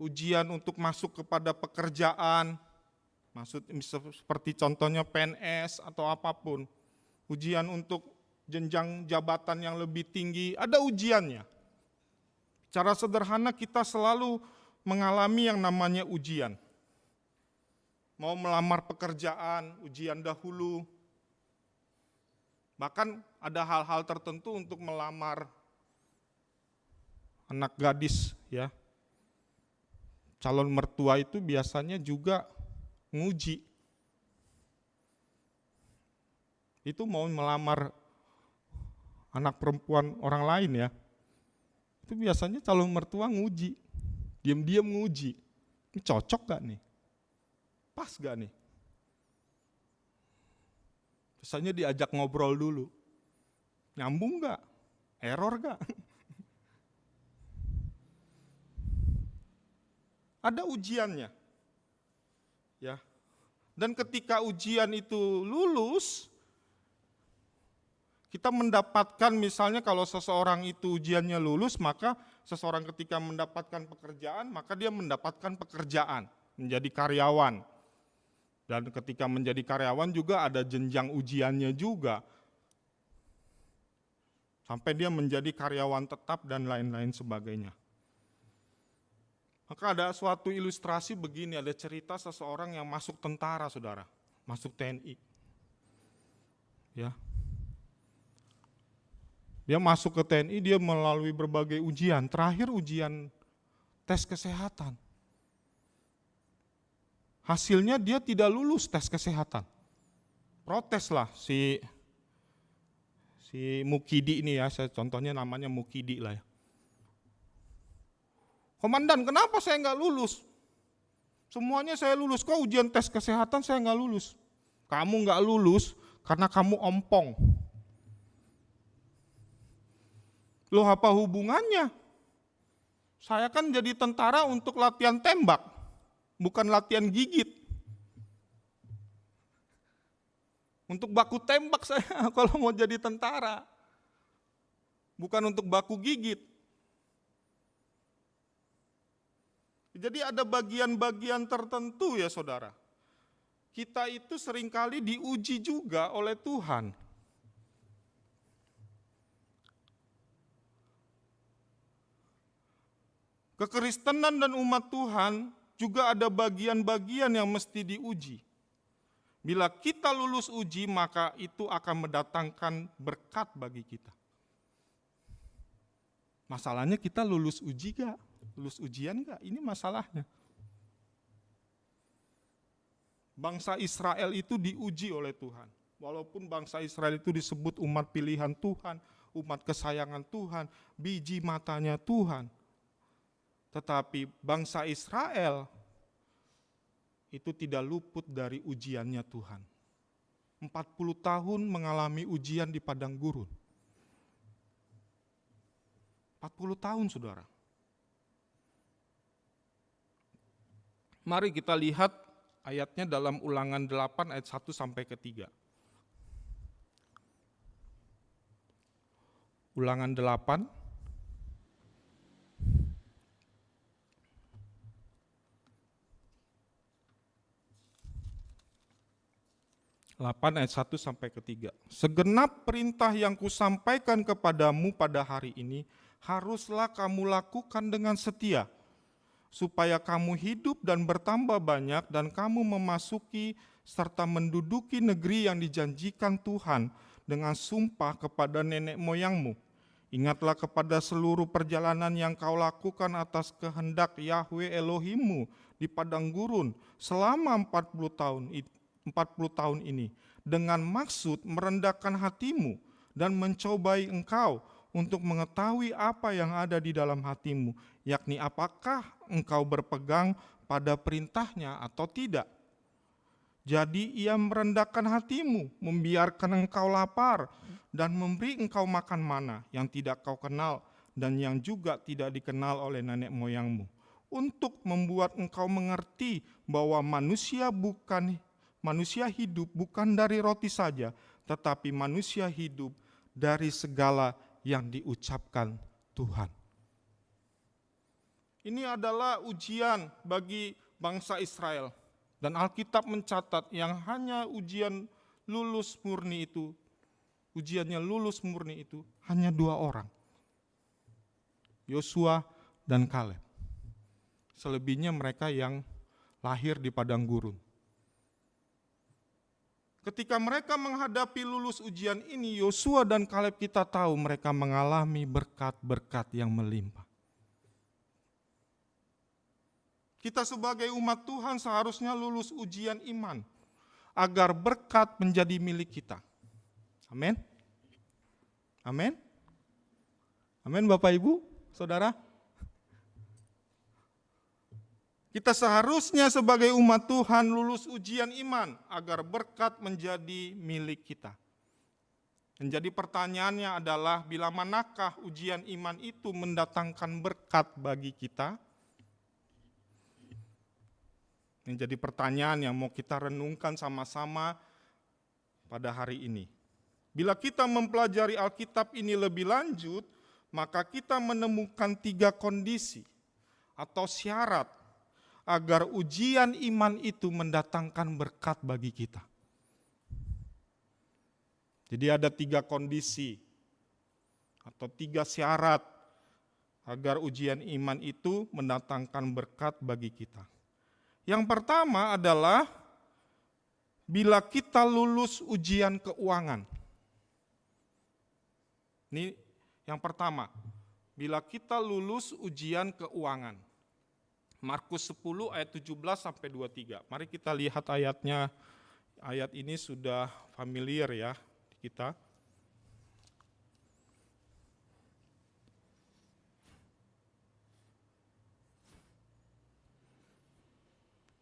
ujian untuk masuk kepada pekerjaan, seperti contohnya PNS atau apapun. Ujian untuk jenjang jabatan yang lebih tinggi, ada ujiannya. Secara sederhana kita selalu mengalami yang namanya ujian. Mau melamar pekerjaan, ujian dahulu. Bahkan ada hal-hal tertentu untuk melamar anak gadis, ya. Calon mertua itu biasanya juga nguji. Itu mau melamar anak perempuan orang lain, ya. Itu biasanya calon mertua nguji. Diam-diam nguji. Ini cocok gak nih? Pas gak nih? Biasanya diajak ngobrol dulu. Nyambung gak? Error gak? Ada ujiannya. Ya. Dan ketika ujian itu lulus, kita mendapatkan misalnya kalau seseorang itu ujiannya lulus, maka seseorang ketika mendapatkan pekerjaan, maka dia mendapatkan pekerjaan, menjadi karyawan. Dan ketika menjadi karyawan juga ada jenjang ujiannya juga. Sampai dia menjadi karyawan tetap dan lain-lain sebagainya. Maka ada suatu ilustrasi begini, ada cerita seseorang yang masuk tentara, saudara. Masuk TNI. Ya. Dia masuk ke TNI, dia melalui berbagai ujian. Terakhir ujian tes kesehatan. Hasilnya dia tidak lulus tes kesehatan. Proteslah si Mukidi ini ya, saya contohnya namanya Mukidi lah ya. Komandan, kenapa saya nggak lulus? Semuanya saya lulus, kok ujian tes kesehatan saya nggak lulus? Kamu nggak lulus karena kamu ompong. Loh, apa hubungannya? Saya kan jadi tentara untuk latihan tembak, bukan latihan gigit. Untuk baku tembak saya kalau mau jadi tentara. Bukan untuk baku gigit. Jadi ada bagian-bagian tertentu ya saudara. Kita itu seringkali diuji juga oleh Tuhan. Kekristenan dan umat Tuhan juga ada bagian-bagian yang mesti diuji. Bila kita lulus uji, maka itu akan mendatangkan berkat bagi kita. Masalahnya kita lulus uji gak? Lulus ujian gak? Ini masalahnya. Bangsa Israel itu diuji oleh Tuhan. Walaupun bangsa Israel itu disebut umat pilihan Tuhan, umat kesayangan Tuhan, biji matanya Tuhan. Tetapi bangsa Israel itu tidak luput dari ujiannya Tuhan. 40 tahun mengalami ujian di padang gurun. 40 tahun, saudara. Mari kita lihat ayatnya dalam Ulangan 8 ayat 1 sampai ke 3. Ulangan 8 ayat 1 sampai ke 3. Segenap perintah yang kusampaikan kepadamu pada hari ini haruslah kamu lakukan dengan setia, supaya kamu hidup dan bertambah banyak dan kamu memasuki serta menduduki negeri yang dijanjikan Tuhan dengan sumpah kepada nenek moyangmu. Ingatlah kepada seluruh perjalanan yang kau lakukan atas kehendak Yahweh Elohimmu di padang gurun selama 40 tahun ini, dengan maksud merendahkan hatimu dan mencobai engkau untuk mengetahui apa yang ada di dalam hatimu, yakni apakah engkau berpegang pada perintahnya atau tidak. Jadi ia merendahkan hatimu, membiarkan engkau lapar, dan memberi engkau makan mana yang tidak kau kenal dan yang juga tidak dikenal oleh nenek moyangmu, untuk membuat engkau mengerti bahwa manusia hidup bukan dari roti saja, tetapi manusia hidup dari segala yang diucapkan Tuhan. Ini adalah ujian bagi bangsa Israel. Dan Alkitab mencatat yang hanya ujiannya lulus murni itu hanya 2 orang. Yosua dan Kaleb. Selebihnya mereka yang lahir di padang gurun. Ketika mereka menghadapi lulus ujian ini, Yosua dan Kaleb kita tahu mereka mengalami berkat-berkat yang melimpah. Kita sebagai umat Tuhan seharusnya lulus ujian iman, agar berkat menjadi milik kita. Amin. Amin. Amin Bapak Ibu, Saudara. Kita seharusnya sebagai umat Tuhan lulus ujian iman agar berkat menjadi milik kita. Menjadi pertanyaannya adalah bila manakah ujian iman itu mendatangkan berkat bagi kita? Ini jadi pertanyaan yang mau kita renungkan sama-sama pada hari ini. Bila kita mempelajari Alkitab ini lebih lanjut, maka kita menemukan 3 kondisi atau syarat agar ujian iman itu mendatangkan berkat bagi kita. Jadi ada 3 kondisi atau 3 syarat agar ujian iman itu mendatangkan berkat bagi kita. Yang pertama adalah bila kita lulus ujian keuangan. Ini yang pertama, bila kita lulus ujian keuangan. Markus 10 ayat 17 sampai 23. Mari kita lihat ayatnya. Ayat ini sudah familiar ya kita.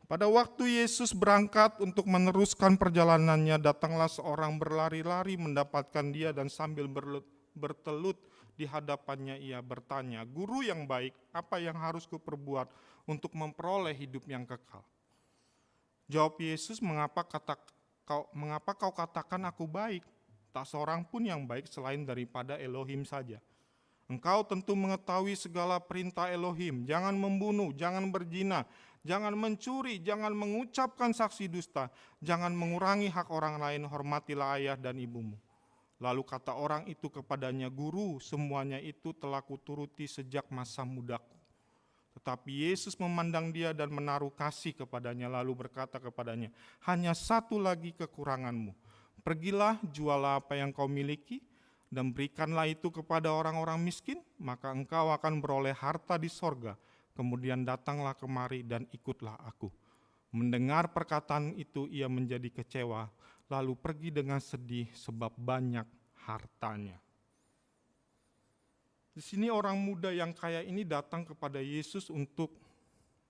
Pada waktu Yesus berangkat untuk meneruskan perjalanannya, datanglah seorang berlari-lari mendapatkan dia dan sambil bertelut di hadapannya ia bertanya, "Guru yang baik, apa yang harus kuperbuat untuk memperoleh hidup yang kekal?" Jawab Yesus, mengapa kau katakan aku baik? Tak seorang pun yang baik selain daripada Elohim saja. Engkau tentu mengetahui segala perintah Elohim, jangan membunuh, jangan berzina, jangan mencuri, jangan mengucapkan saksi dusta, jangan mengurangi hak orang lain, hormatilah ayah dan ibumu. Lalu kata orang itu kepadanya, "Guru, semuanya itu telah kuturuti sejak masa mudaku." Tetapi Yesus memandang dia dan menaruh kasih kepadanya, lalu berkata kepadanya, "Hanya satu lagi kekuranganmu. Pergilah, jualah apa yang kau miliki, dan berikanlah itu kepada orang-orang miskin, maka engkau akan beroleh harta di sorga. Kemudian datanglah kemari dan ikutlah aku. Mendengar perkataan itu ia menjadi kecewa, lalu pergi dengan sedih sebab banyak hartanya. Di sini orang muda yang kaya ini datang kepada Yesus untuk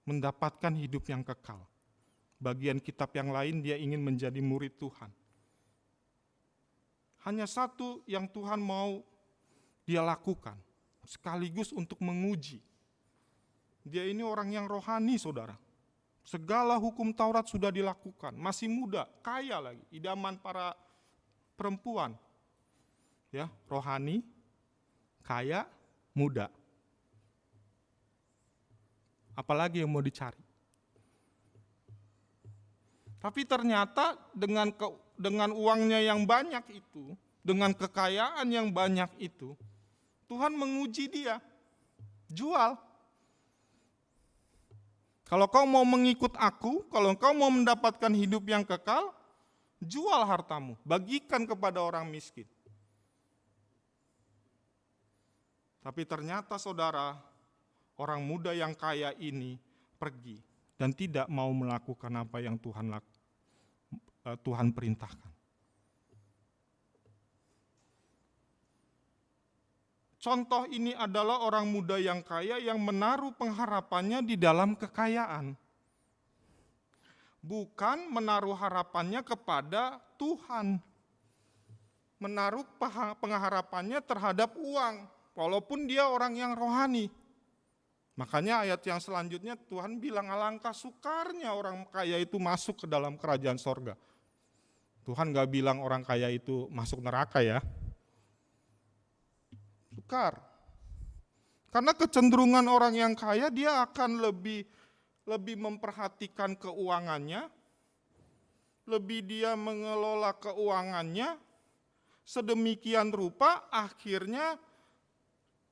mendapatkan hidup yang kekal. Bagian kitab yang lain dia ingin menjadi murid Tuhan. Hanya satu yang Tuhan mau dia lakukan, sekaligus untuk menguji. Dia ini orang yang rohani, saudara. Segala hukum Taurat sudah dilakukan, masih muda, kaya lagi, idaman para perempuan. Ya, rohani, kaya, muda. Apalagi yang mau dicari? Tapi ternyata dengan uangnya yang banyak itu, dengan kekayaan yang banyak itu, Tuhan menguji dia. Jual. Kalau kau mau mengikut aku, kalau kau mau mendapatkan hidup yang kekal, jual hartamu, bagikan kepada orang miskin. Tapi ternyata saudara, orang muda yang kaya ini pergi dan tidak mau melakukan apa yang Tuhan perintahkan. Contoh ini adalah orang muda yang kaya yang menaruh pengharapannya di dalam kekayaan. Bukan menaruh harapannya kepada Tuhan. Menaruh pengharapannya terhadap uang, walaupun dia orang yang rohani. Makanya ayat yang selanjutnya Tuhan bilang alangkah sukarnya orang kaya itu masuk ke dalam kerajaan sorga. Tuhan gak bilang orang kaya itu masuk neraka ya. Sukar. Karena kecenderungan orang yang kaya dia akan lebih memperhatikan keuangannya, lebih dia mengelola keuangannya, sedemikian rupa akhirnya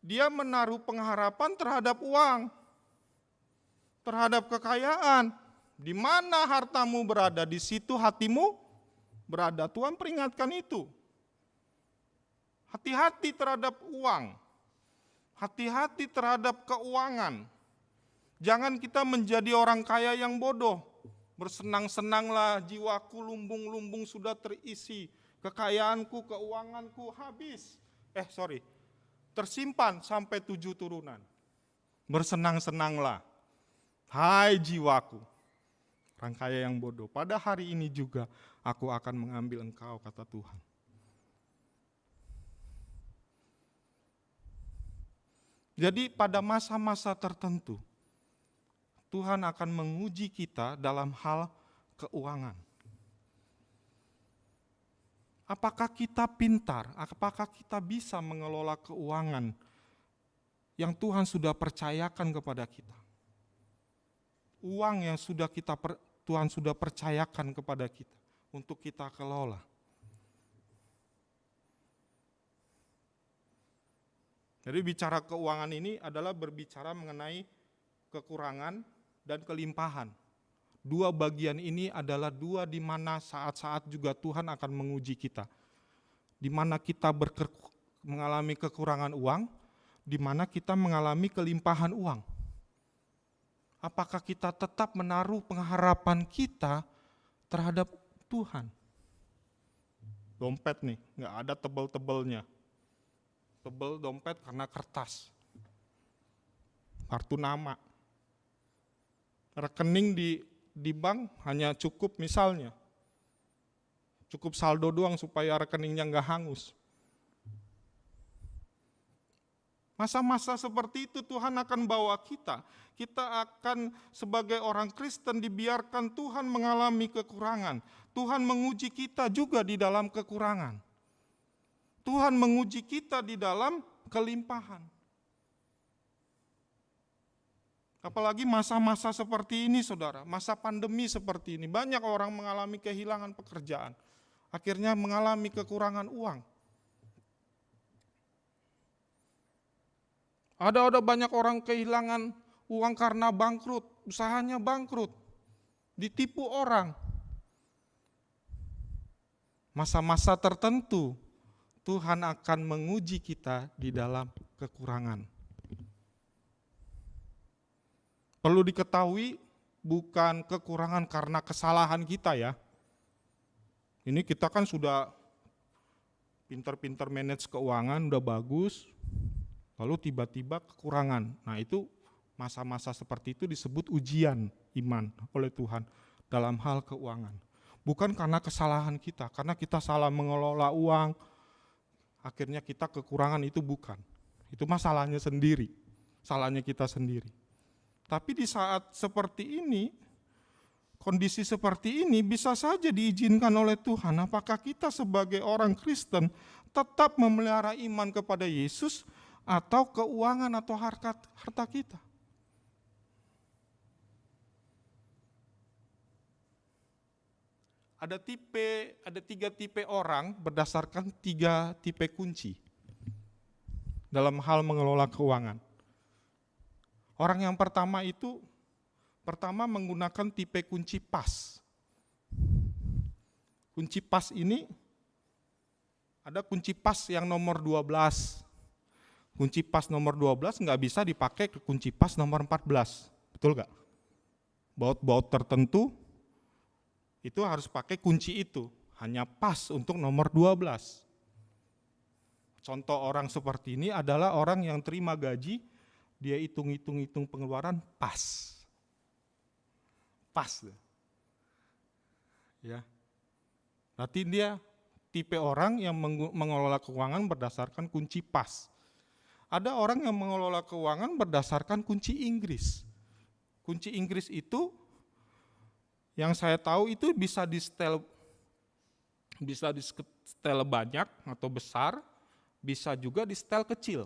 dia menaruh pengharapan terhadap uang, terhadap kekayaan. Di mana hartamu berada, di situ hatimu berada. Tuhan peringatkan itu. Hati-hati terhadap uang, hati-hati terhadap keuangan. Jangan kita menjadi orang kaya yang bodoh. Bersenang-senanglah, jiwaku lumbung-lumbung sudah terisi, kekayaanku, keuanganku habis. Tersimpan sampai 7 turunan. Bersenang-senanglah, hai jiwaku, orang kaya yang bodoh. Pada hari ini juga aku akan mengambil engkau, kata Tuhan. Jadi pada masa-masa tertentu, Tuhan akan menguji kita dalam hal keuangan. Apakah kita pintar? Apakah kita bisa mengelola keuangan yang Tuhan sudah percayakan kepada kita? Uang yang Tuhan sudah percayakan kepada kita untuk kita kelola. Jadi bicara keuangan ini adalah berbicara mengenai kekurangan dan kelimpahan. Dua bagian ini adalah dua di mana saat-saat juga Tuhan akan menguji kita. Di mana kita mengalami kekurangan uang, di mana kita mengalami kelimpahan uang. Apakah kita tetap menaruh pengharapan kita terhadap Tuhan? Dompet nih, nggak ada tebel-tebelnya. Tebel dompet karena kertas, kartu nama, rekening di bank hanya cukup misalnya, cukup saldo doang supaya rekeningnya nggak hangus. Masa-masa seperti itu Tuhan akan bawa kita akan sebagai orang Kristen dibiarkan Tuhan mengalami kekurangan. Tuhan menguji kita juga di dalam kekurangan. Tuhan menguji kita di dalam kelimpahan. Apalagi masa-masa seperti ini, saudara, masa pandemi seperti ini, banyak orang mengalami kehilangan pekerjaan, akhirnya mengalami kekurangan uang. Ada banyak orang kehilangan uang karena bangkrut, usahanya bangkrut, ditipu orang. Masa-masa tertentu, Tuhan akan menguji kita di dalam kekurangan. Perlu diketahui, bukan kekurangan karena kesalahan kita ya. Ini kita kan sudah pinter-pinter manage keuangan, udah bagus, lalu tiba-tiba kekurangan. Nah itu masa-masa seperti itu disebut ujian iman oleh Tuhan dalam hal keuangan. Bukan karena kesalahan kita, karena kita salah mengelola uang, akhirnya kita kekurangan, itu bukan. Itu masalahnya sendiri, salahnya kita sendiri. Tapi di saat seperti ini, kondisi seperti ini bisa saja diizinkan oleh Tuhan. Apakah kita sebagai orang Kristen tetap memelihara iman kepada Yesus atau keuangan atau harta kita? Ada 3 tipe orang berdasarkan 3 tipe kunci dalam hal mengelola keuangan. Orang yang pertama menggunakan tipe kunci pas. Kunci pas ini, ada kunci pas yang nomor 12. Kunci pas nomor 12 nggak bisa dipakai ke kunci pas nomor 14. Betul nggak? Baut-baut tertentu itu harus pakai kunci itu, hanya pas untuk nomor 12. Contoh orang seperti ini adalah orang yang terima gaji, dia hitung pengeluaran pas. Pas. Ya. Berarti dia tipe orang yang mengelola keuangan berdasarkan kunci pas. Ada orang yang mengelola keuangan berdasarkan kunci Inggris. Kunci Inggris itu yang saya tahu itu bisa di-setel banyak atau besar, bisa juga di-setel kecil.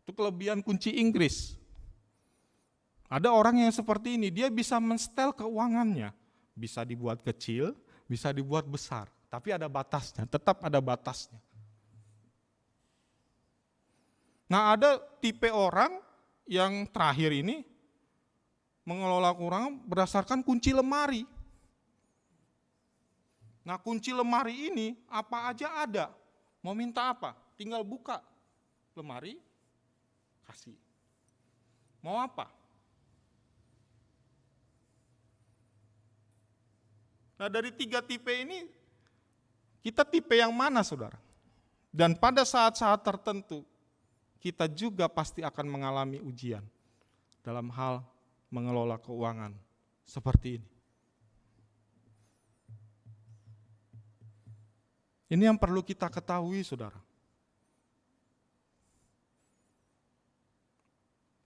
Itu kelebihan kunci Inggris. Ada orang yang seperti ini, dia bisa men-setel keuangannya. Bisa dibuat kecil, bisa dibuat besar. Tapi ada batasnya, tetap ada batasnya. Nah ada tipe orang yang terakhir ini, mengelola keuangan berdasarkan kunci lemari. Nah kunci lemari ini apa aja ada. Mau minta apa? Tinggal buka lemari, kasih. Mau apa? Nah dari 3 tipe ini, kita tipe yang mana saudara? Dan pada saat-saat tertentu, kita juga pasti akan mengalami ujian dalam hal mengelola keuangan seperti ini. Ini yang perlu kita ketahui saudara.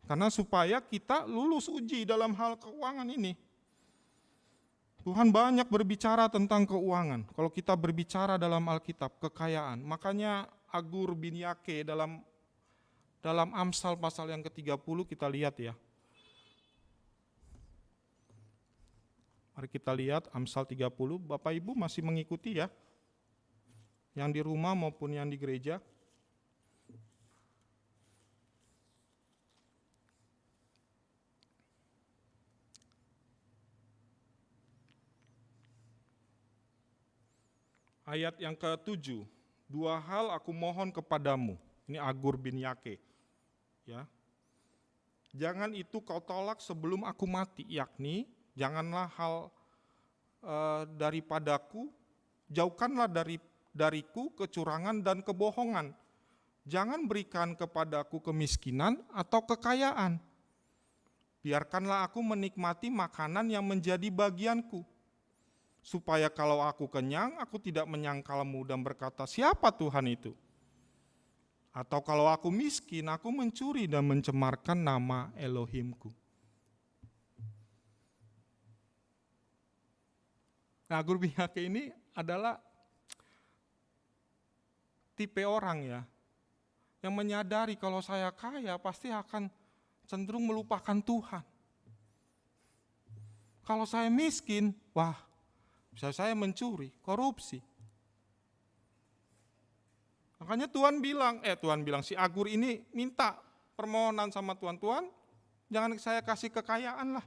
Karena supaya kita lulus uji dalam hal keuangan ini. Tuhan banyak berbicara tentang keuangan. Kalau kita berbicara dalam Alkitab, kekayaan. Makanya Agur bin Yake dalam Amsal pasal yang ke-30 kita lihat ya. Mari kita lihat Amsal 30, Bapak Ibu masih mengikuti ya. Yang di rumah maupun yang di gereja. Ayat yang ke-7, 2 hal aku mohon kepadamu. Ini Agur bin Yake. Ya. Jangan itu kau tolak sebelum aku mati, yakni janganlah hal daripadaku, jauhkanlah dariku kecurangan dan kebohongan. Jangan berikan kepadaku kemiskinan atau kekayaan. Biarkanlah aku menikmati makanan yang menjadi bagianku. Supaya kalau aku kenyang, aku tidak menyangkalmu dan berkata, siapa Tuhan itu? Atau kalau aku miskin, aku mencuri dan mencemarkan nama Elohimku. Nah, Agur bin Yake ini adalah tipe orang ya, yang menyadari kalau saya kaya pasti akan cenderung melupakan Tuhan. Kalau saya miskin, wah, bisa saya mencuri, korupsi. Makanya Tuhan bilang si Agur ini minta permohonan sama Tuhan, Tuhan jangan saya kasih kekayaan lah.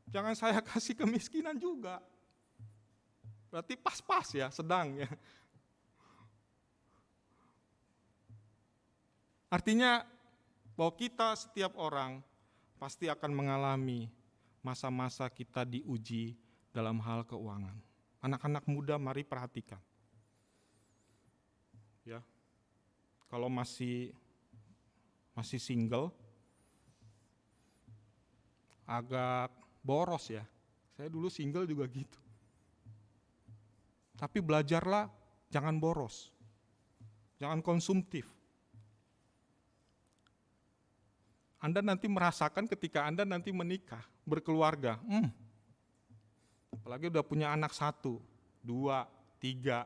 Jangan saya kasih kemiskinan juga. Berarti pas-pas ya, sedang ya. Artinya bahwa kita setiap orang pasti akan mengalami masa-masa kita diuji dalam hal keuangan. Anak-anak muda mari perhatikan. Ya. Kalau masih single agak boros ya. Saya dulu single juga gitu. Tapi belajarlah jangan boros. Jangan konsumtif. Anda nanti merasakan ketika Anda nanti menikah, berkeluarga. Apalagi udah punya anak 1, 2, 3.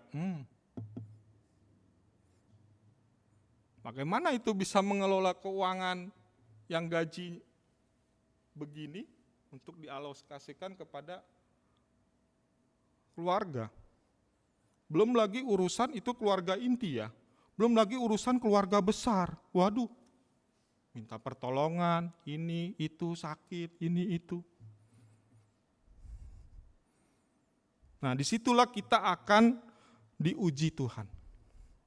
Bagaimana itu bisa mengelola keuangan yang gaji begini untuk dialokasikan kepada keluarga? Belum lagi urusan itu keluarga inti ya. Belum lagi urusan keluarga besar. Waduh, minta pertolongan, ini, itu, sakit, ini, itu. Nah, disitulah kita akan diuji Tuhan.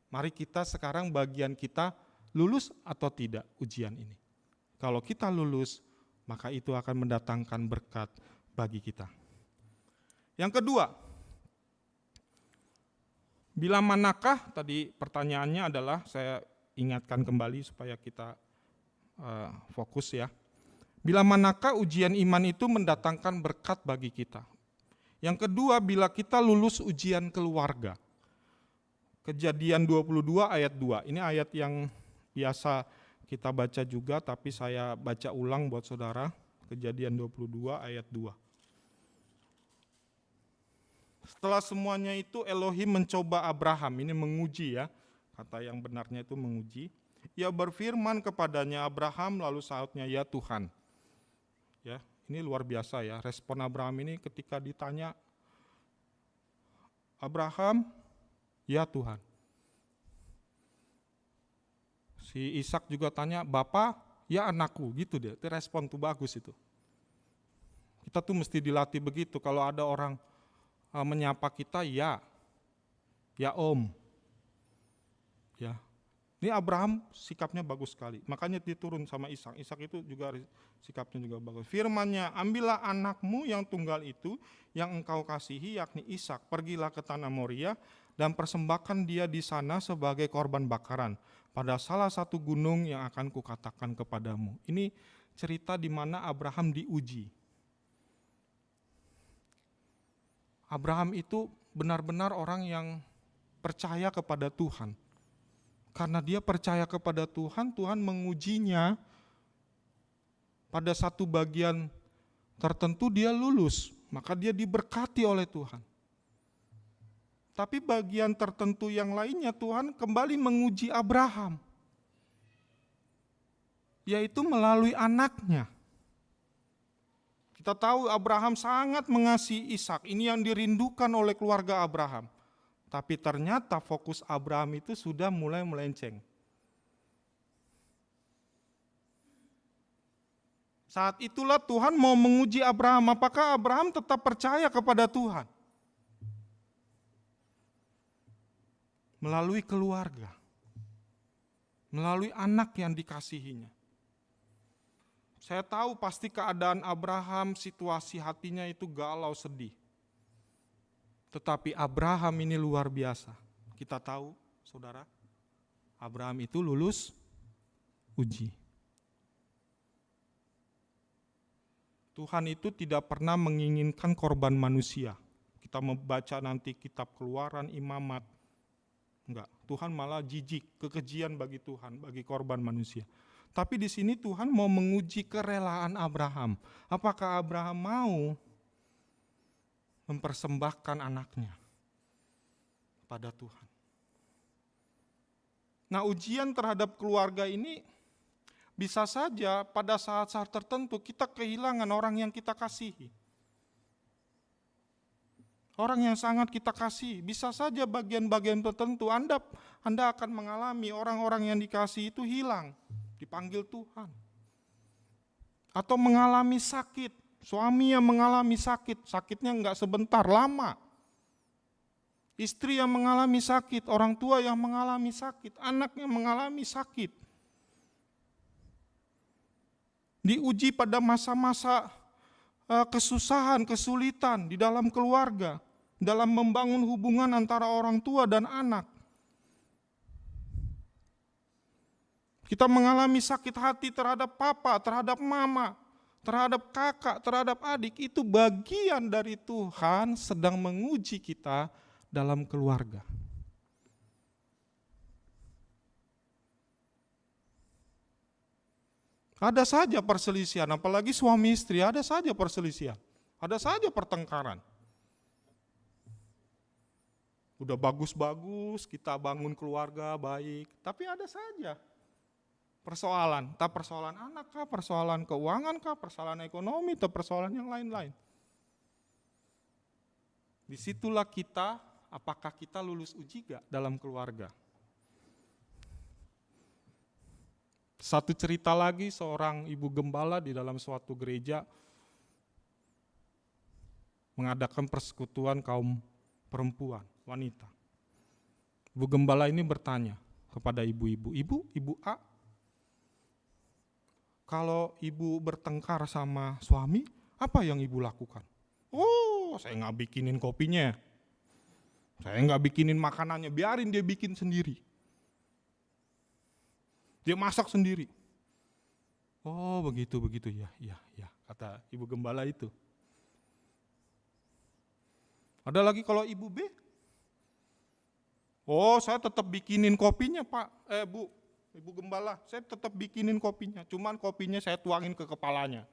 Mari kita sekarang bagian kita lulus atau tidak ujian ini. Kalau kita lulus, maka itu akan mendatangkan berkat bagi kita. Yang kedua, bila manakah, tadi pertanyaannya adalah, saya ingatkan kembali supaya kita fokus ya. Bila manakah ujian iman itu mendatangkan berkat bagi kita. Yang kedua, bila kita lulus ujian keluarga. Kejadian 22 ayat 2. Ini ayat yang biasa kita baca juga, tapi saya baca ulang buat saudara. Kejadian 22 ayat 2. Setelah semuanya itu Elohim mencoba Abraham, ini menguji ya. Kata yang benarnya itu menguji. Ia berfirman kepadanya, Abraham, lalu sautnya, ya Tuhan. Ya, ini luar biasa ya, respon Abraham ini ketika ditanya, Abraham, ya Tuhan. Si Ishak juga tanya, Bapa, ya anakku, gitu deh. Itu respon tuh bagus itu. Kita tuh mesti dilatih begitu, kalau ada orang menyapa kita, ya Om. Ya. Ini Abraham sikapnya bagus sekali, makanya dia turun sama Ishak. Ishak itu juga sikapnya juga bagus. Firman-Nya, ambillah anakmu yang tunggal itu, yang engkau kasihi, yakni Ishak. Pergilah ke tanah Moria dan persembahkan dia di sana sebagai korban bakaran pada salah satu gunung yang akan kukatakan kepadamu. Ini cerita di mana Abraham diuji. Abraham itu benar-benar orang yang percaya kepada Tuhan. Karena dia percaya kepada Tuhan, Tuhan mengujinya pada satu bagian tertentu dia lulus, maka dia diberkati oleh Tuhan. Tapi bagian tertentu yang lainnya Tuhan kembali menguji Abraham, yaitu melalui anaknya. Kita tahu Abraham sangat mengasihi Ishak, ini yang dirindukan oleh keluarga Abraham. Tapi ternyata fokus Abraham itu sudah mulai melenceng. Saat itulah Tuhan mau menguji Abraham, apakah Abraham tetap percaya kepada Tuhan? Melalui keluarga, melalui anak yang dikasihinya. Saya tahu pasti keadaan Abraham, situasi hatinya itu galau, sedih. Tetapi Abraham ini luar biasa. Kita tahu, saudara, Abraham itu lulus uji. Tuhan itu tidak pernah menginginkan korban manusia. Kita membaca nanti kitab Keluaran, Imamat. Enggak, Tuhan malah jijik, kekejian bagi Tuhan, bagi korban manusia. Tapi di sini Tuhan mau menguji kerelaan Abraham. Apakah Abraham mau mempersembahkan anaknya pada Tuhan? Nah, ujian terhadap keluarga ini bisa saja pada saat-saat tertentu kita kehilangan orang yang kita kasihi. Orang yang sangat kita kasihi, bisa saja bagian-bagian tertentu Anda akan mengalami orang-orang yang dikasihi itu hilang, dipanggil Tuhan. Atau mengalami sakit. Suami yang mengalami sakit, sakitnya enggak sebentar, lama. istri yang mengalami sakit, orang tua yang mengalami sakit, anak yang mengalami sakit. Diuji pada masa-masa kesusahan, kesulitan di dalam keluarga, dalam membangun hubungan antara orang tua dan anak. Kita mengalami sakit hati terhadap papa, terhadap mama, terhadap kakak, terhadap adik. Itu bagian dari Tuhan sedang menguji kita dalam keluarga. Ada saja perselisihan, apalagi suami istri, ada saja perselisihan. Ada saja pertengkaran. Udah bagus-bagus, kita bangun keluarga baik, tapi ada saja persoalan. Entah persoalan anak kah, persoalan keuangan kah, persoalan ekonomi, atau persoalan yang lain-lain. Disitulah kita, apakah kita lulus uji gak dalam keluarga. Satu cerita lagi, seorang ibu gembala di dalam suatu gereja mengadakan persekutuan kaum perempuan, wanita. Ibu gembala ini bertanya kepada ibu-ibu, ibu A, kalau ibu bertengkar sama suami, apa yang ibu lakukan? Oh, saya nggak bikinin kopinya, saya nggak bikinin makanannya, biarin dia bikin sendiri. Dia masak sendiri. Oh begitu ya, kata ibu gembala itu. Ada lagi kalau ibu B, oh saya tetap bikinin kopinya Pak, Bu, ibu gembala, saya tetap bikinin kopinya, cuman kopinya saya tuangin ke kepalanya.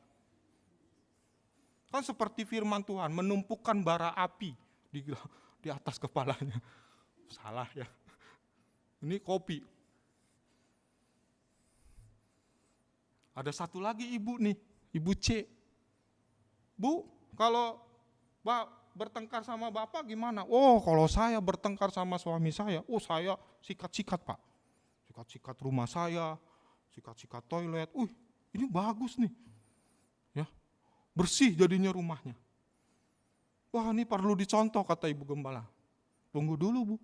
Kan seperti firman Tuhan, menumpukan bara api di atas kepalanya. Salah ya, ini kopi. Ada satu lagi ibu nih, ibu C. Bu, kalau bertengkar sama bapak gimana? Oh, kalau saya bertengkar sama suami saya, oh saya sikat-sikat Pak. Sikat-sikat rumah saya, sikat-sikat toilet. Ini bagus nih. Ya, bersih jadinya rumahnya. Wah, ini perlu dicontoh kata ibu gembala. Tunggu dulu Bu.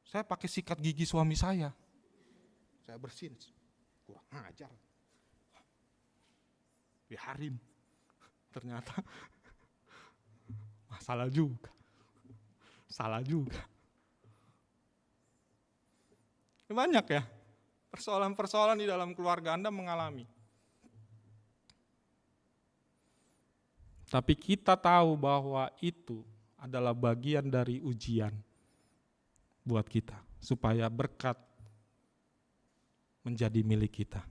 Saya pakai sikat gigi suami saya. Saya bersihin. Kurang ajar. Biarin. Ternyata salah juga. Banyak ya persoalan-persoalan di dalam keluarga Anda mengalami. Tapi kita tahu bahwa itu adalah bagian dari ujian buat kita, supaya berkat menjadi milik kita.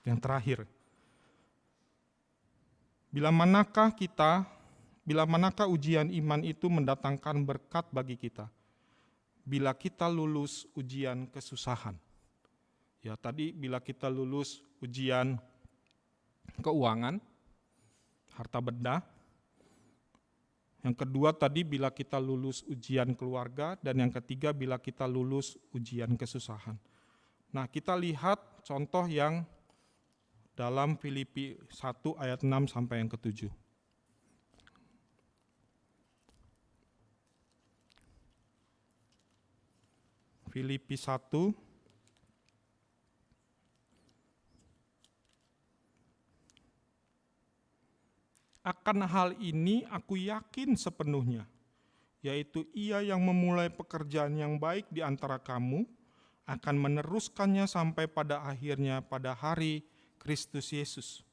Yang terakhir, bila manakah ujian iman itu mendatangkan berkat bagi kita? Bila kita lulus ujian kesusahan. Ya tadi bila kita lulus ujian keuangan, harta benda. Yang kedua tadi bila kita lulus ujian keluarga, dan yang ketiga bila kita lulus ujian kesusahan. Nah kita lihat contoh yang dalam Filipi 1 ayat 6 sampai yang ke-7. Filipi 1 Akan hal ini aku yakin sepenuhnya, yaitu Ia yang memulai pekerjaan yang baik di antara kamu akan meneruskannya sampai pada akhirnya pada hari Kristus Yesus.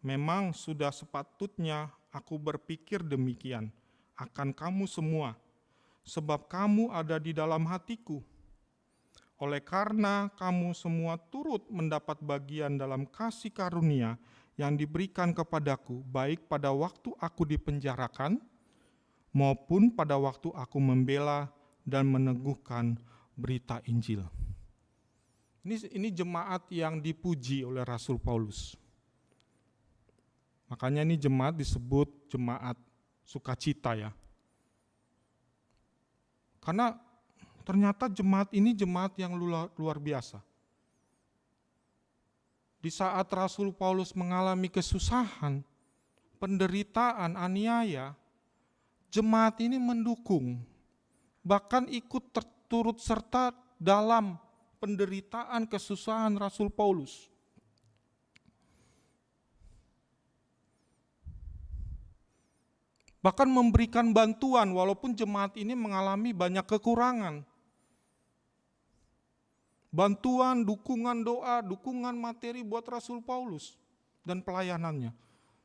Memang sudah sepatutnya aku berpikir demikian akan kamu semua, sebab kamu ada di dalam hatiku. Oleh karena kamu semua turut mendapat bagian dalam kasih karunia yang diberikan kepadaku, baik pada waktu aku dipenjarakan, maupun pada waktu aku membela dan meneguhkan berita Injil. Ini jemaat yang dipuji oleh Rasul Paulus. Makanya ini jemaat disebut jemaat sukacita ya. Karena ternyata jemaat ini jemaat yang luar biasa. Di saat Rasul Paulus mengalami kesusahan, penderitaan, aniaya, jemaat ini mendukung, bahkan ikut turut serta dalam penderitaan, kesusahan Rasul Paulus. Bahkan memberikan bantuan walaupun jemaat ini mengalami banyak kekurangan. Bantuan, dukungan doa, dukungan materi buat Rasul Paulus dan pelayanannya.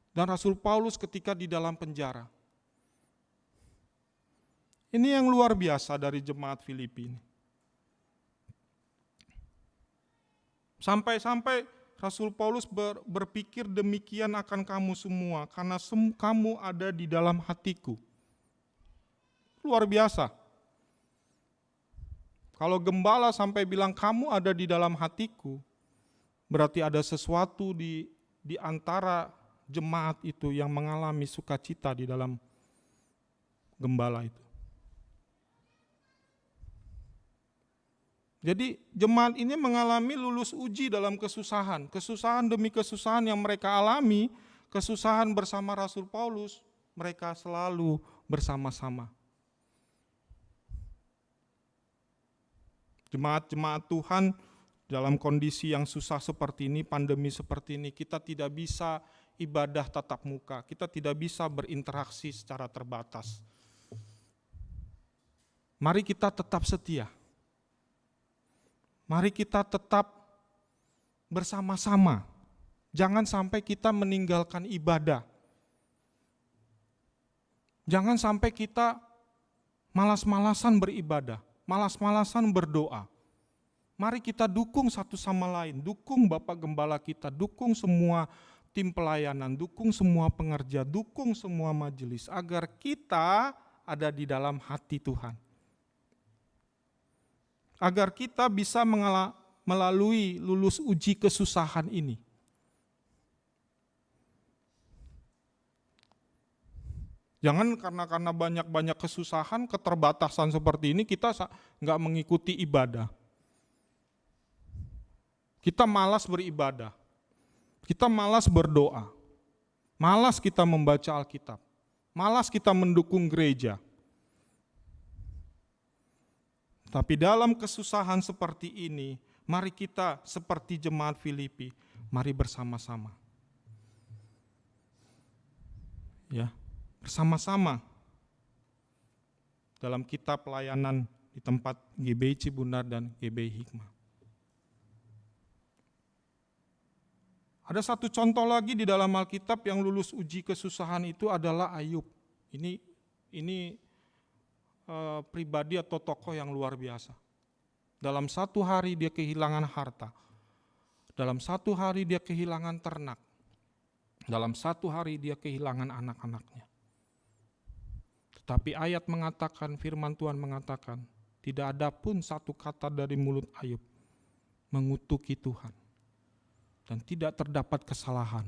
Dan Rasul Paulus ketika di dalam penjara. Ini yang luar biasa dari jemaat Filipi ini. Sampai-sampai Rasul Paulus berpikir demikian akan kamu semua, karena kamu ada di dalam hatiku. Luar biasa. Kalau gembala sampai bilang kamu ada di dalam hatiku, berarti ada sesuatu di antara jemaat itu yang mengalami sukacita di dalam gembala itu. Jadi jemaat ini mengalami lulus uji dalam kesusahan. Kesusahan demi kesusahan yang mereka alami, kesusahan bersama Rasul Paulus, mereka selalu bersama-sama. Jemaat-jemaat Tuhan dalam kondisi yang susah seperti ini, pandemi seperti ini, kita tidak bisa ibadah tatap muka, kita tidak bisa berinteraksi secara terbatas. Mari kita tetap setia. Mari kita tetap bersama-sama. Jangan sampai kita meninggalkan ibadah. Jangan sampai kita malas-malasan beribadah, malas-malasan berdoa. Mari kita dukung satu sama lain, dukung Bapak Gembala kita, dukung semua tim pelayanan, dukung semua pengerja, dukung semua majelis, agar kita ada di dalam hati Tuhan. Agar kita bisa melalui lulus uji kesusahan ini. Jangan karena banyak-banyak kesusahan, keterbatasan seperti ini, kita nggak mengikuti ibadah. Kita malas beribadah, kita malas berdoa, malas kita membaca Alkitab, malas kita mendukung gereja. Tapi dalam kesusahan seperti ini, mari kita seperti jemaat Filipi, mari bersama-sama. Ya, bersama-sama dalam kitab pelayanan di tempat GBI Cibundar dan GBI Hikmah. Ada satu contoh lagi di dalam Alkitab yang lulus uji kesusahan itu adalah Ayub. Ini pribadi atau tokoh yang luar biasa. Dalam satu hari dia kehilangan harta. Dalam satu hari dia kehilangan ternak. Dalam satu hari dia kehilangan anak-anaknya. Tetapi ayat mengatakan, firman Tuhan mengatakan, tidak ada pun satu kata dari mulut Ayub mengutuki Tuhan. Dan tidak terdapat kesalahan.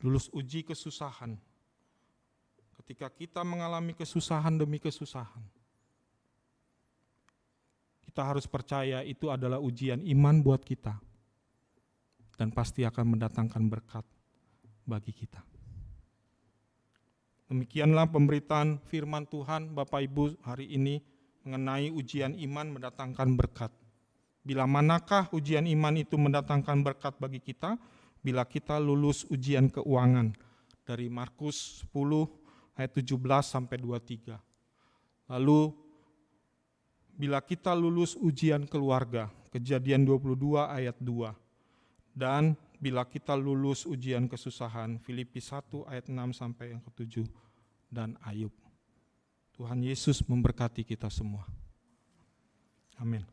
Lulus uji kesusahan. Ketika kita mengalami kesusahan demi kesusahan, kita harus percaya itu adalah ujian iman buat kita. Dan pasti akan mendatangkan berkat bagi kita. Demikianlah pemberitaan firman Tuhan Bapak Ibu hari ini mengenai ujian iman mendatangkan berkat. Bila manakah ujian iman itu mendatangkan berkat bagi kita? Bila kita lulus ujian keuangan dari Markus 10 ayat 17 sampai 23. Lalu bila kita lulus ujian keluarga, Kejadian 22 ayat 2. Dan bila kita lulus ujian kesusahan, Filipi 1 ayat 6 sampai yang ke-7 dan Ayub. Tuhan Yesus memberkati kita semua. Amin.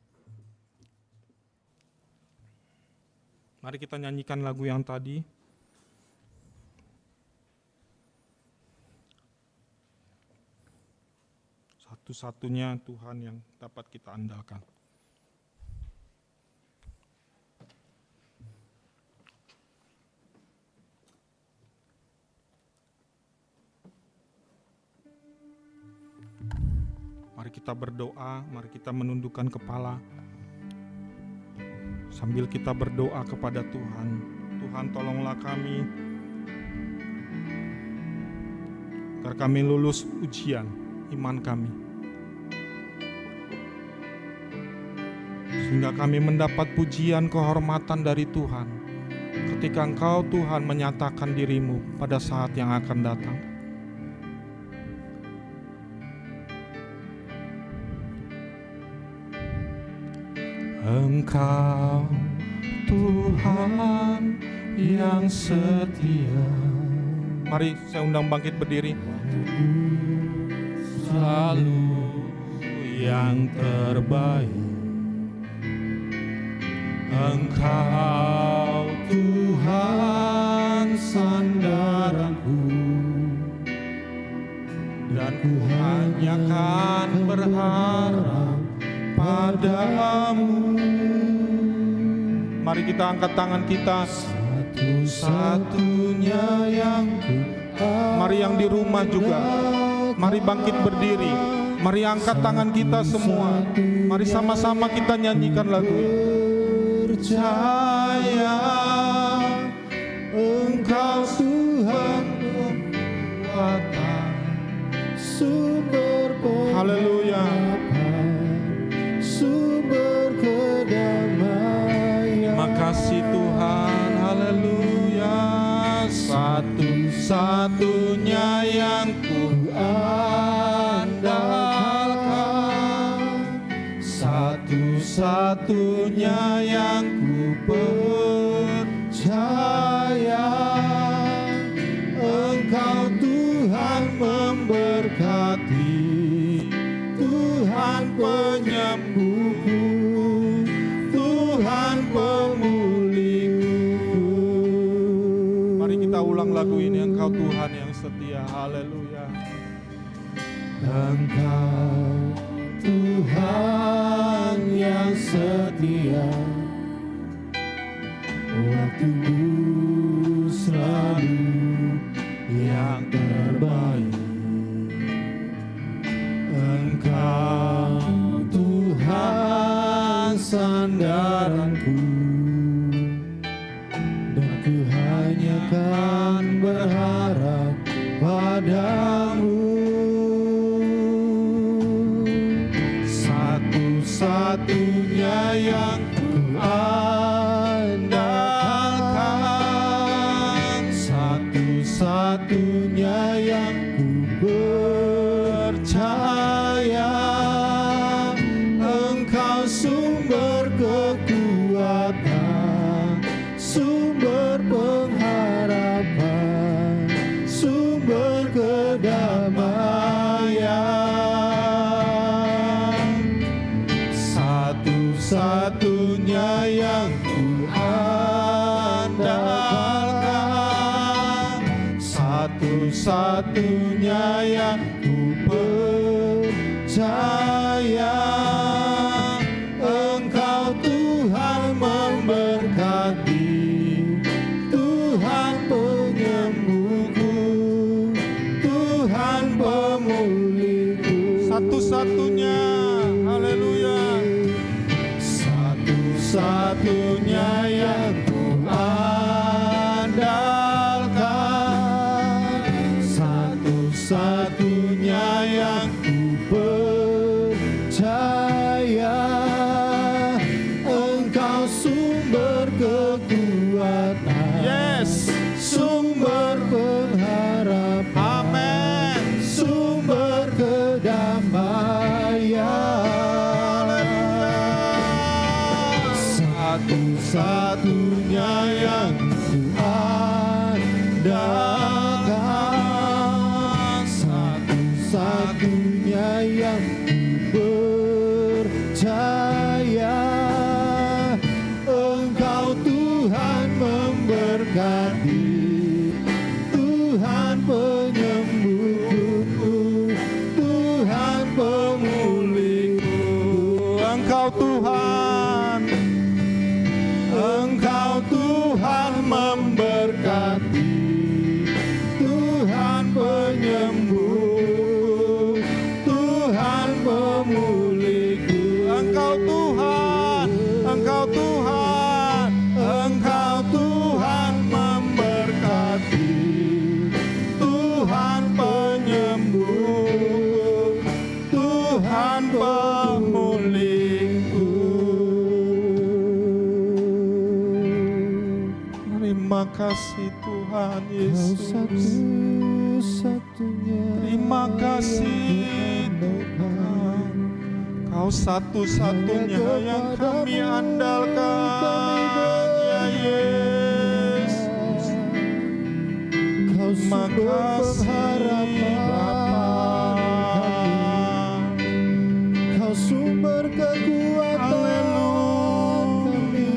Mari kita nyanyikan lagu yang tadi. Satu-satunya Tuhan yang dapat kita andalkan. Mari kita berdoa, mari kita menundukkan kepala. Sambil kita berdoa kepada Tuhan, Tuhan tolonglah kami agar kami lulus ujian iman kami, sehingga kami mendapat pujian kehormatan dari Tuhan ketika Engkau Tuhan menyatakan dirimu pada saat yang akan datang. Engkau Tuhan yang setia. Mari saya undang bangkit berdiri. Selalu yang terbaik. Engkau Tuhan sandaranku, dan ku hanya kan berharap padamu. Mari kita angkat tangan kita. Satu-satunya yang ku. Mari yang di rumah juga, mari bangkit berdiri. Mari angkat tangan kita semua. Mari sama-sama kita nyanyikan lagu ini. Percaya Engkau Tuhan kekuatan, sumber pengharapan, sumber kedamaian. Makasih Tuhan, haleluya. Satu-satunya yang ku andalkan, satu-satunya yang ku percaya. Engkau Tuhan memberkati, Tuhan penyembuhku, Tuhan pemulihku. Mari kita ulang lagu ini. Engkau Tuhan yang setia, haleluya. Engkau Tuhan yang setia, waktumu selalu yang terbaik. Engkau Tuhan sandaranku, dan ku hanya kan berharap padamu. Satu-satunya yang ku andalkan, satu-satunya yang ku percaya. Engkau sumber kekuatan, sumber pengharapan, sumber kedamaian. Satu-satunya yang ku andalkan, satu-satunya yang ku percaya. Engkau Tuhan memberkati, Tuhan penyembuhku, Tuhan pemulihku. Satu-satunya, haleluya. Satu-satunya yang ku andalkan, satu-satunya yang ku percaya. Engkau sumber kekuatan, yes, sumber pengharapan, amen, sumber kedamaian. Satu-satunya yang ku andalkan, satu-satunya yang ku percaya. Engkau Tuhan memberkati, Tuhan penyembuhku, Tuhan pemulihku. Engkau Tuhan, Engkau Tuhan memberkati, Tuhan penyembuh, Tuhan pemulihku. Engkau Tuhan, Engkau Tuhan. kasih Tuhan Kau Yesus. satu-satunya. Terima kasih Tuhan. Kau satu-satunya yang kami andalkan, ya Yesus. Kau Terima sumber kasih Bapa. pengharapan, Kau sumber kekuatan kami.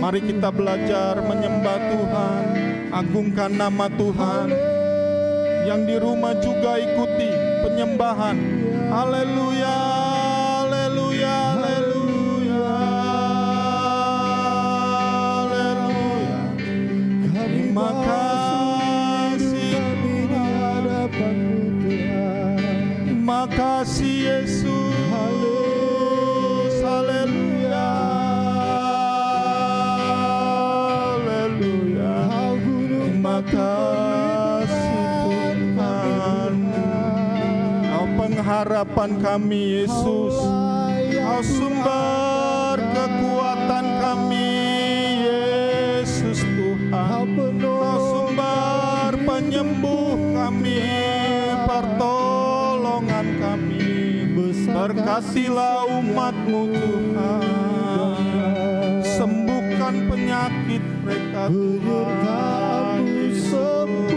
Mari kita belajar menyembah Tuhan, agungkan nama Tuhan. Yang di rumah juga ikuti penyembahan. Haleluya, haleluya, haleluya, haleluya. Terima kasih Tuhan. Terima kasih Yesus. Haleluya, haleluya. Terima kasih Tuhan. Kau pengharapan kami Yesus. Kau sumber kekuatan kami Yesus Tuhan. Kau sumber penyembuh kami, pertolongan kami. Berkatilah umat-Mu Tuhan. Sembuhkan penyakit mereka Tuhan Yesus.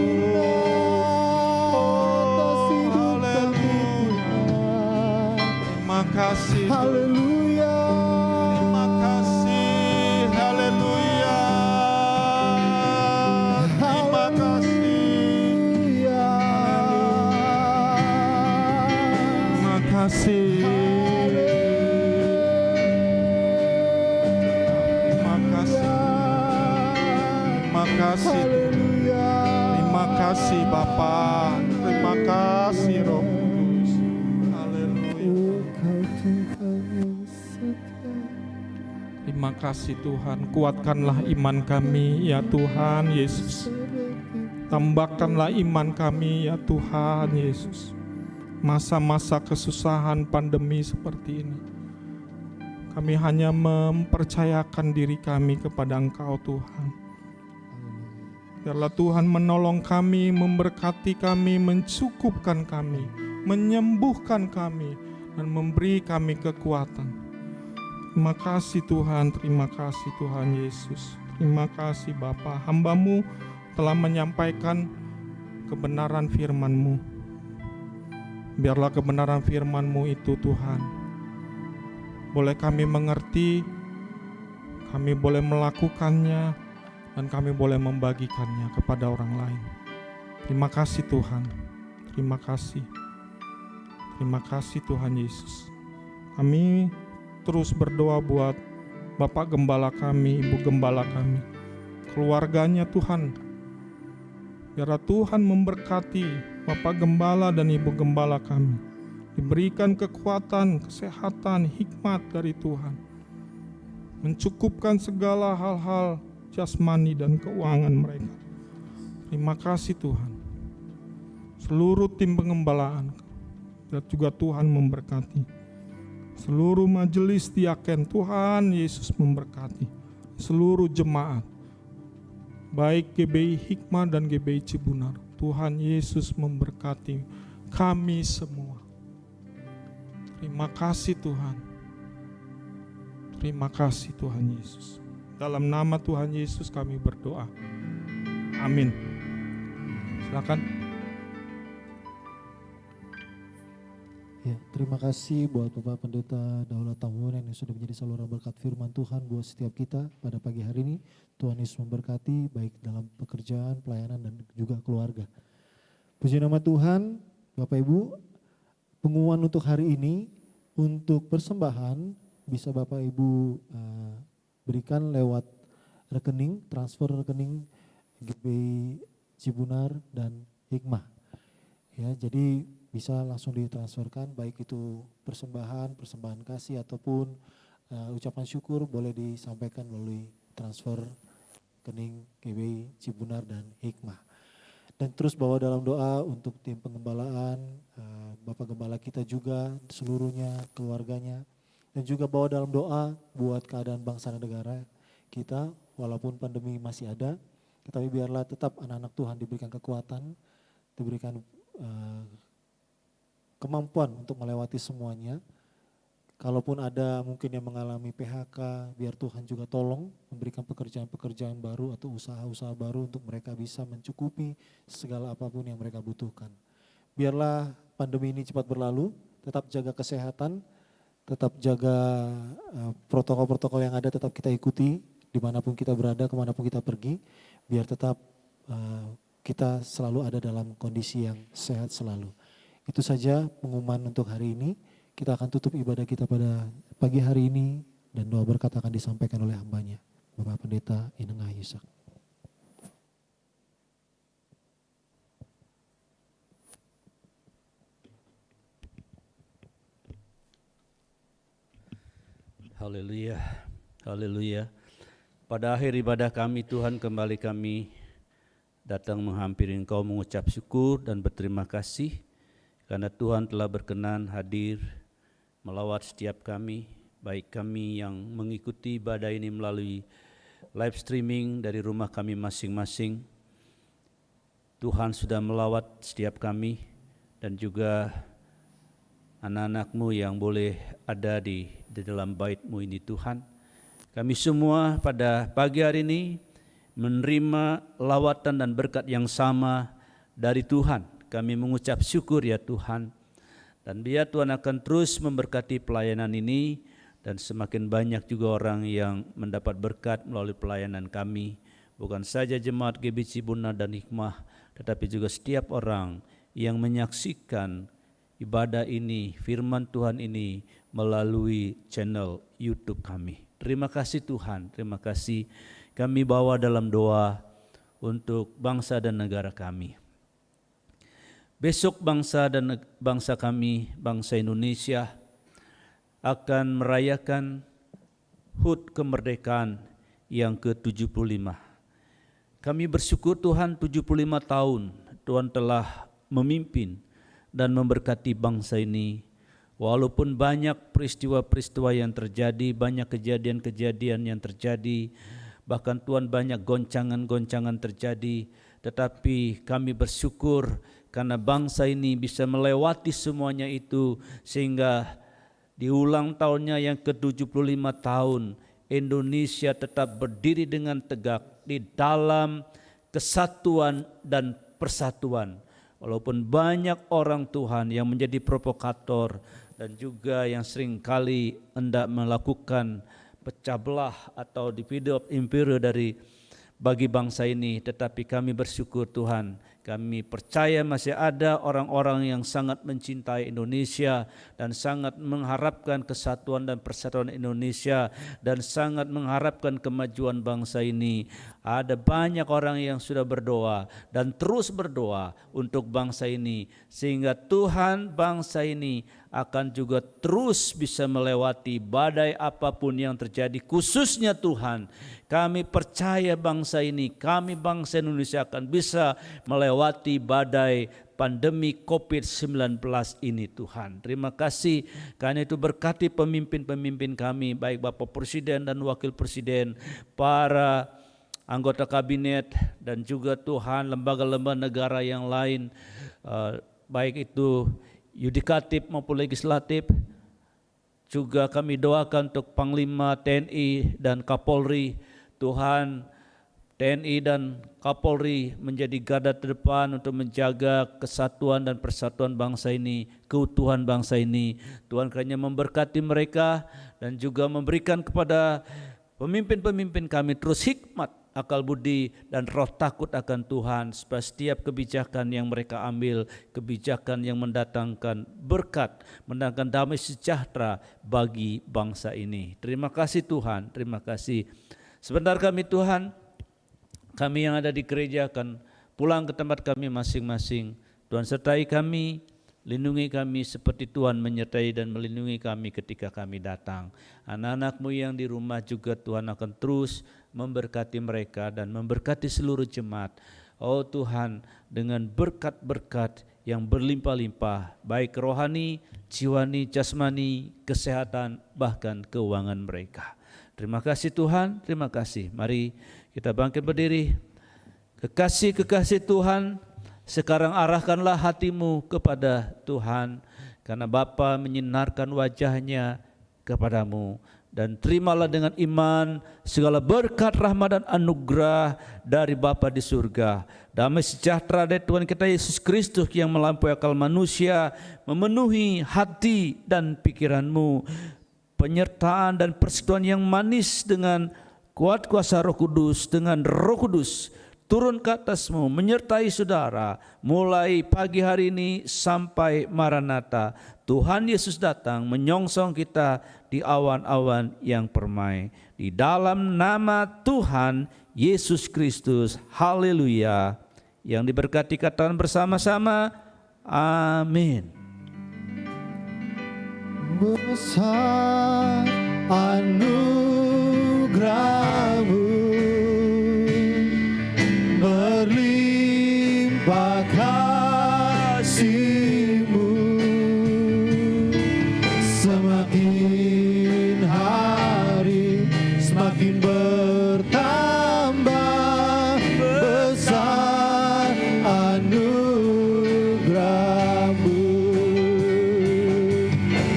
Terima kasih. Haleluya. Terima kasih. Haleluya. Terima kasih. Terima kasih. Terima kasih. Terima kasih. Terima kasih Bapa. Terima kasih Roh Kudus. Haleluya. Terima kasih Tuhan, kuatkanlah iman kami ya Tuhan Yesus. Tambahkanlah iman kami ya Tuhan Yesus. Masa-masa kesusahan pandemi seperti ini, kami hanya mempercayakan diri kami kepada Engkau Tuhan. Biarlah Tuhan menolong kami, memberkati kami, mencukupkan kami, menyembuhkan kami, dan memberi kami kekuatan. Terima kasih Tuhan, terima kasih Tuhan Yesus. Terima kasih Bapa, hamba-Mu telah menyampaikan kebenaran firman-Mu. Biarlah kebenaran firman-Mu itu Tuhan boleh kami mengerti, kami boleh melakukannya, dan kami boleh membagikannya kepada orang lain. Terima kasih Tuhan, terima kasih. Terima kasih Tuhan Yesus. Kami terus berdoa buat Bapak Gembala kami, Ibu Gembala kami, keluarganya Tuhan. Biarlah Tuhan memberkati Bapak Gembala dan Ibu Gembala kami. Diberikan kekuatan, kesehatan, hikmat dari Tuhan. Mencukupkan segala hal-hal jasmani dan keuangan mereka. Terima kasih Tuhan. Seluruh tim pengembalaan, dan juga Tuhan memberkati. Seluruh majelis diaken, Tuhan Yesus memberkati. Seluruh jemaat, baik GBI Hikmah dan GBI Cibunar, Tuhan Yesus memberkati kami semua. Terima kasih Tuhan. Terima kasih Tuhan Yesus. Dalam nama Tuhan Yesus kami berdoa. Amin. Silakan. Ya, terima kasih buat Bapak Pendeta Daulat Tambunan yang sudah menjadi saluran berkat firman Tuhan buat setiap kita pada pagi hari ini. Tuhan Yesus memberkati baik dalam pekerjaan, pelayanan, dan juga keluarga. Puji nama Tuhan, Bapak Ibu, pengumuman untuk hari ini, untuk persembahan bisa Bapak Ibu berikan lewat rekening, transfer rekening GBI Cibunar dan Hikmah. Ya, jadi bisa langsung ditransferkan, baik itu persembahan kasih ataupun ucapan syukur boleh disampaikan melalui transfer rekening GBI Cibunar dan Hikmah. Dan terus bawa dalam doa untuk tim pengembalaan, Bapak Gembala kita juga seluruhnya, keluarganya. Dan juga bawa dalam doa buat keadaan bangsa dan negara kita walaupun pandemi masih ada, tetapi biarlah tetap anak-anak Tuhan diberikan kekuatan, diberikan kemampuan untuk melewati semuanya. Kalaupun ada mungkin yang mengalami PHK, biar Tuhan juga tolong memberikan pekerjaan-pekerjaan baru atau usaha-usaha baru untuk mereka bisa mencukupi segala apapun yang mereka butuhkan. Biarlah pandemi ini cepat berlalu, tetap jaga kesehatan, tetap jaga protokol-protokol yang ada, tetap kita ikuti dimanapun kita berada, kemanapun kita pergi, biar tetap kita selalu ada dalam kondisi yang sehat selalu. Itu saja pengumuman untuk hari ini. Kita akan tutup ibadah kita pada pagi hari ini dan doa berkat akan disampaikan oleh hambanya, Bapak Pendeta Inengah Yusak. Haleluya, haleluya. Pada akhir ibadah kami Tuhan, kembali kami datang menghampiri Engkau mengucap syukur dan berterima kasih karena Tuhan telah berkenan hadir melawat setiap kami, baik kami yang mengikuti ibadah ini melalui live streaming dari rumah kami masing-masing. Tuhan sudah melawat setiap kami dan juga anak-anak-Mu yang boleh ada di dalam bait-Mu ini Tuhan. Kami semua pada pagi hari ini menerima lawatan dan berkat yang sama dari Tuhan. Kami mengucap syukur ya Tuhan. Dan biar Tuhan akan terus memberkati pelayanan ini dan semakin banyak juga orang yang mendapat berkat melalui pelayanan kami. Bukan saja jemaat GBC Buna dan Hikmah, tetapi juga setiap orang yang menyaksikan ibadah ini, firman Tuhan ini melalui channel YouTube kami. Terima kasih Tuhan, terima kasih. Kami bawa dalam doa untuk bangsa dan negara kami. Besok bangsa kami, bangsa Indonesia akan merayakan HUT kemerdekaan yang ke-75. Kami bersyukur Tuhan 75 tahun Tuhan telah memimpin dan memberkati bangsa ini. Walaupun banyak peristiwa-peristiwa yang terjadi, banyak kejadian-kejadian yang terjadi, bahkan Tuhan banyak goncangan-goncangan terjadi, tetapi kami bersyukur karena bangsa ini bisa melewati semuanya itu sehingga di ulang tahunnya yang ke-75 tahun Indonesia tetap berdiri dengan tegak di dalam kesatuan dan persatuan. Walaupun banyak orang Tuhan yang menjadi provokator dan juga yang seringkali hendak melakukan pecah belah atau divide of imperium dari bagi bangsa ini, tetapi kami bersyukur Tuhan, kami percaya masih ada orang-orang yang sangat mencintai Indonesia dan sangat mengharapkan kesatuan dan persatuan Indonesia dan sangat mengharapkan kemajuan bangsa ini. Ada banyak orang yang sudah berdoa dan terus berdoa untuk bangsa ini sehingga Tuhan bangsa ini akan juga terus bisa melewati badai apapun yang terjadi, khususnya Tuhan. Kami percaya bangsa ini, kami bangsa Indonesia akan bisa melewati badai pandemi COVID-19 ini Tuhan. Terima kasih karena itu berkati pemimpin-pemimpin kami, baik Bapak Presiden dan Wakil Presiden, para anggota kabinet dan juga Tuhan lembaga-lembaga negara yang lain, baik itu yudikatif maupun legislatif. Juga kami doakan untuk Panglima TNI dan Kapolri. Tuhan, TNI dan Kapolri menjadi garda terdepan untuk menjaga kesatuan dan persatuan bangsa ini, keutuhan bangsa ini. Tuhan kiranya memberkati mereka dan juga memberikan kepada pemimpin-pemimpin kami terus hikmat, akal budi dan roh takut akan Tuhan, supaya setiap kebijakan yang mereka ambil, kebijakan yang mendatangkan berkat, mendatangkan damai sejahtera bagi bangsa ini. Terima kasih Tuhan, terima kasih. Sebentar kami Tuhan, kami yang ada di gereja akan pulang ke tempat kami masing-masing. Tuhan sertai kami, lindungi kami seperti Tuhan menyertai dan melindungi kami ketika kami datang. Anak-anak-Mu yang di rumah juga Tuhan akan terus memberkati mereka dan memberkati seluruh jemaat. Oh Tuhan, dengan berkat-berkat yang berlimpah-limpah, baik rohani, jiwani, jasmani, kesehatan, bahkan keuangan mereka. Terima kasih Tuhan, terima kasih. Mari kita bangkit berdiri. Kekasih-kekasih Tuhan, sekarang arahkanlah hatimu kepada Tuhan, karena Bapa menyinarkan wajahnya kepadamu. Dan terimalah dengan iman segala berkat, rahmat dan anugerah dari Bapa di surga. Damai sejahtera dari Tuhan kita Yesus Kristus yang melampaui akal manusia memenuhi hati dan pikiranmu. Penyertaan dan persekutuan yang manis dengan kuat kuasa Roh Kudus, dengan Roh Kudus turun ke atasmu, menyertai saudara mulai pagi hari ini sampai Maranatha. Tuhan Yesus datang menyongsong kita di awan-awan yang permai. Di dalam nama Tuhan Yesus Kristus, haleluya. Yang diberkati katakan bersama-sama, amin. Besar anugerah-Mu, berlimpah kasih-Mu, semakin hari semakin bertambah. Besar anugerah-Mu,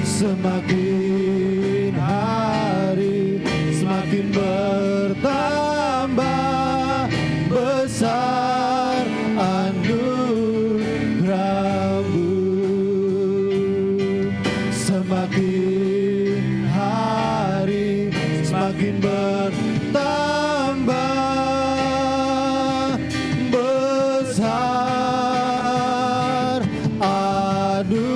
semakin hari semakin bertambah. Besar anugerah-Mu, semakin hari semakin bertambah. Besar anugerah-Mu.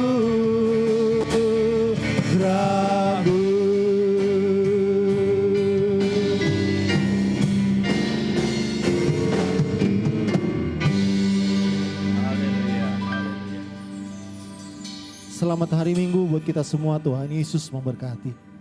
Selamat hari Minggu buat kita semua. Tuhan Yesus memberkati.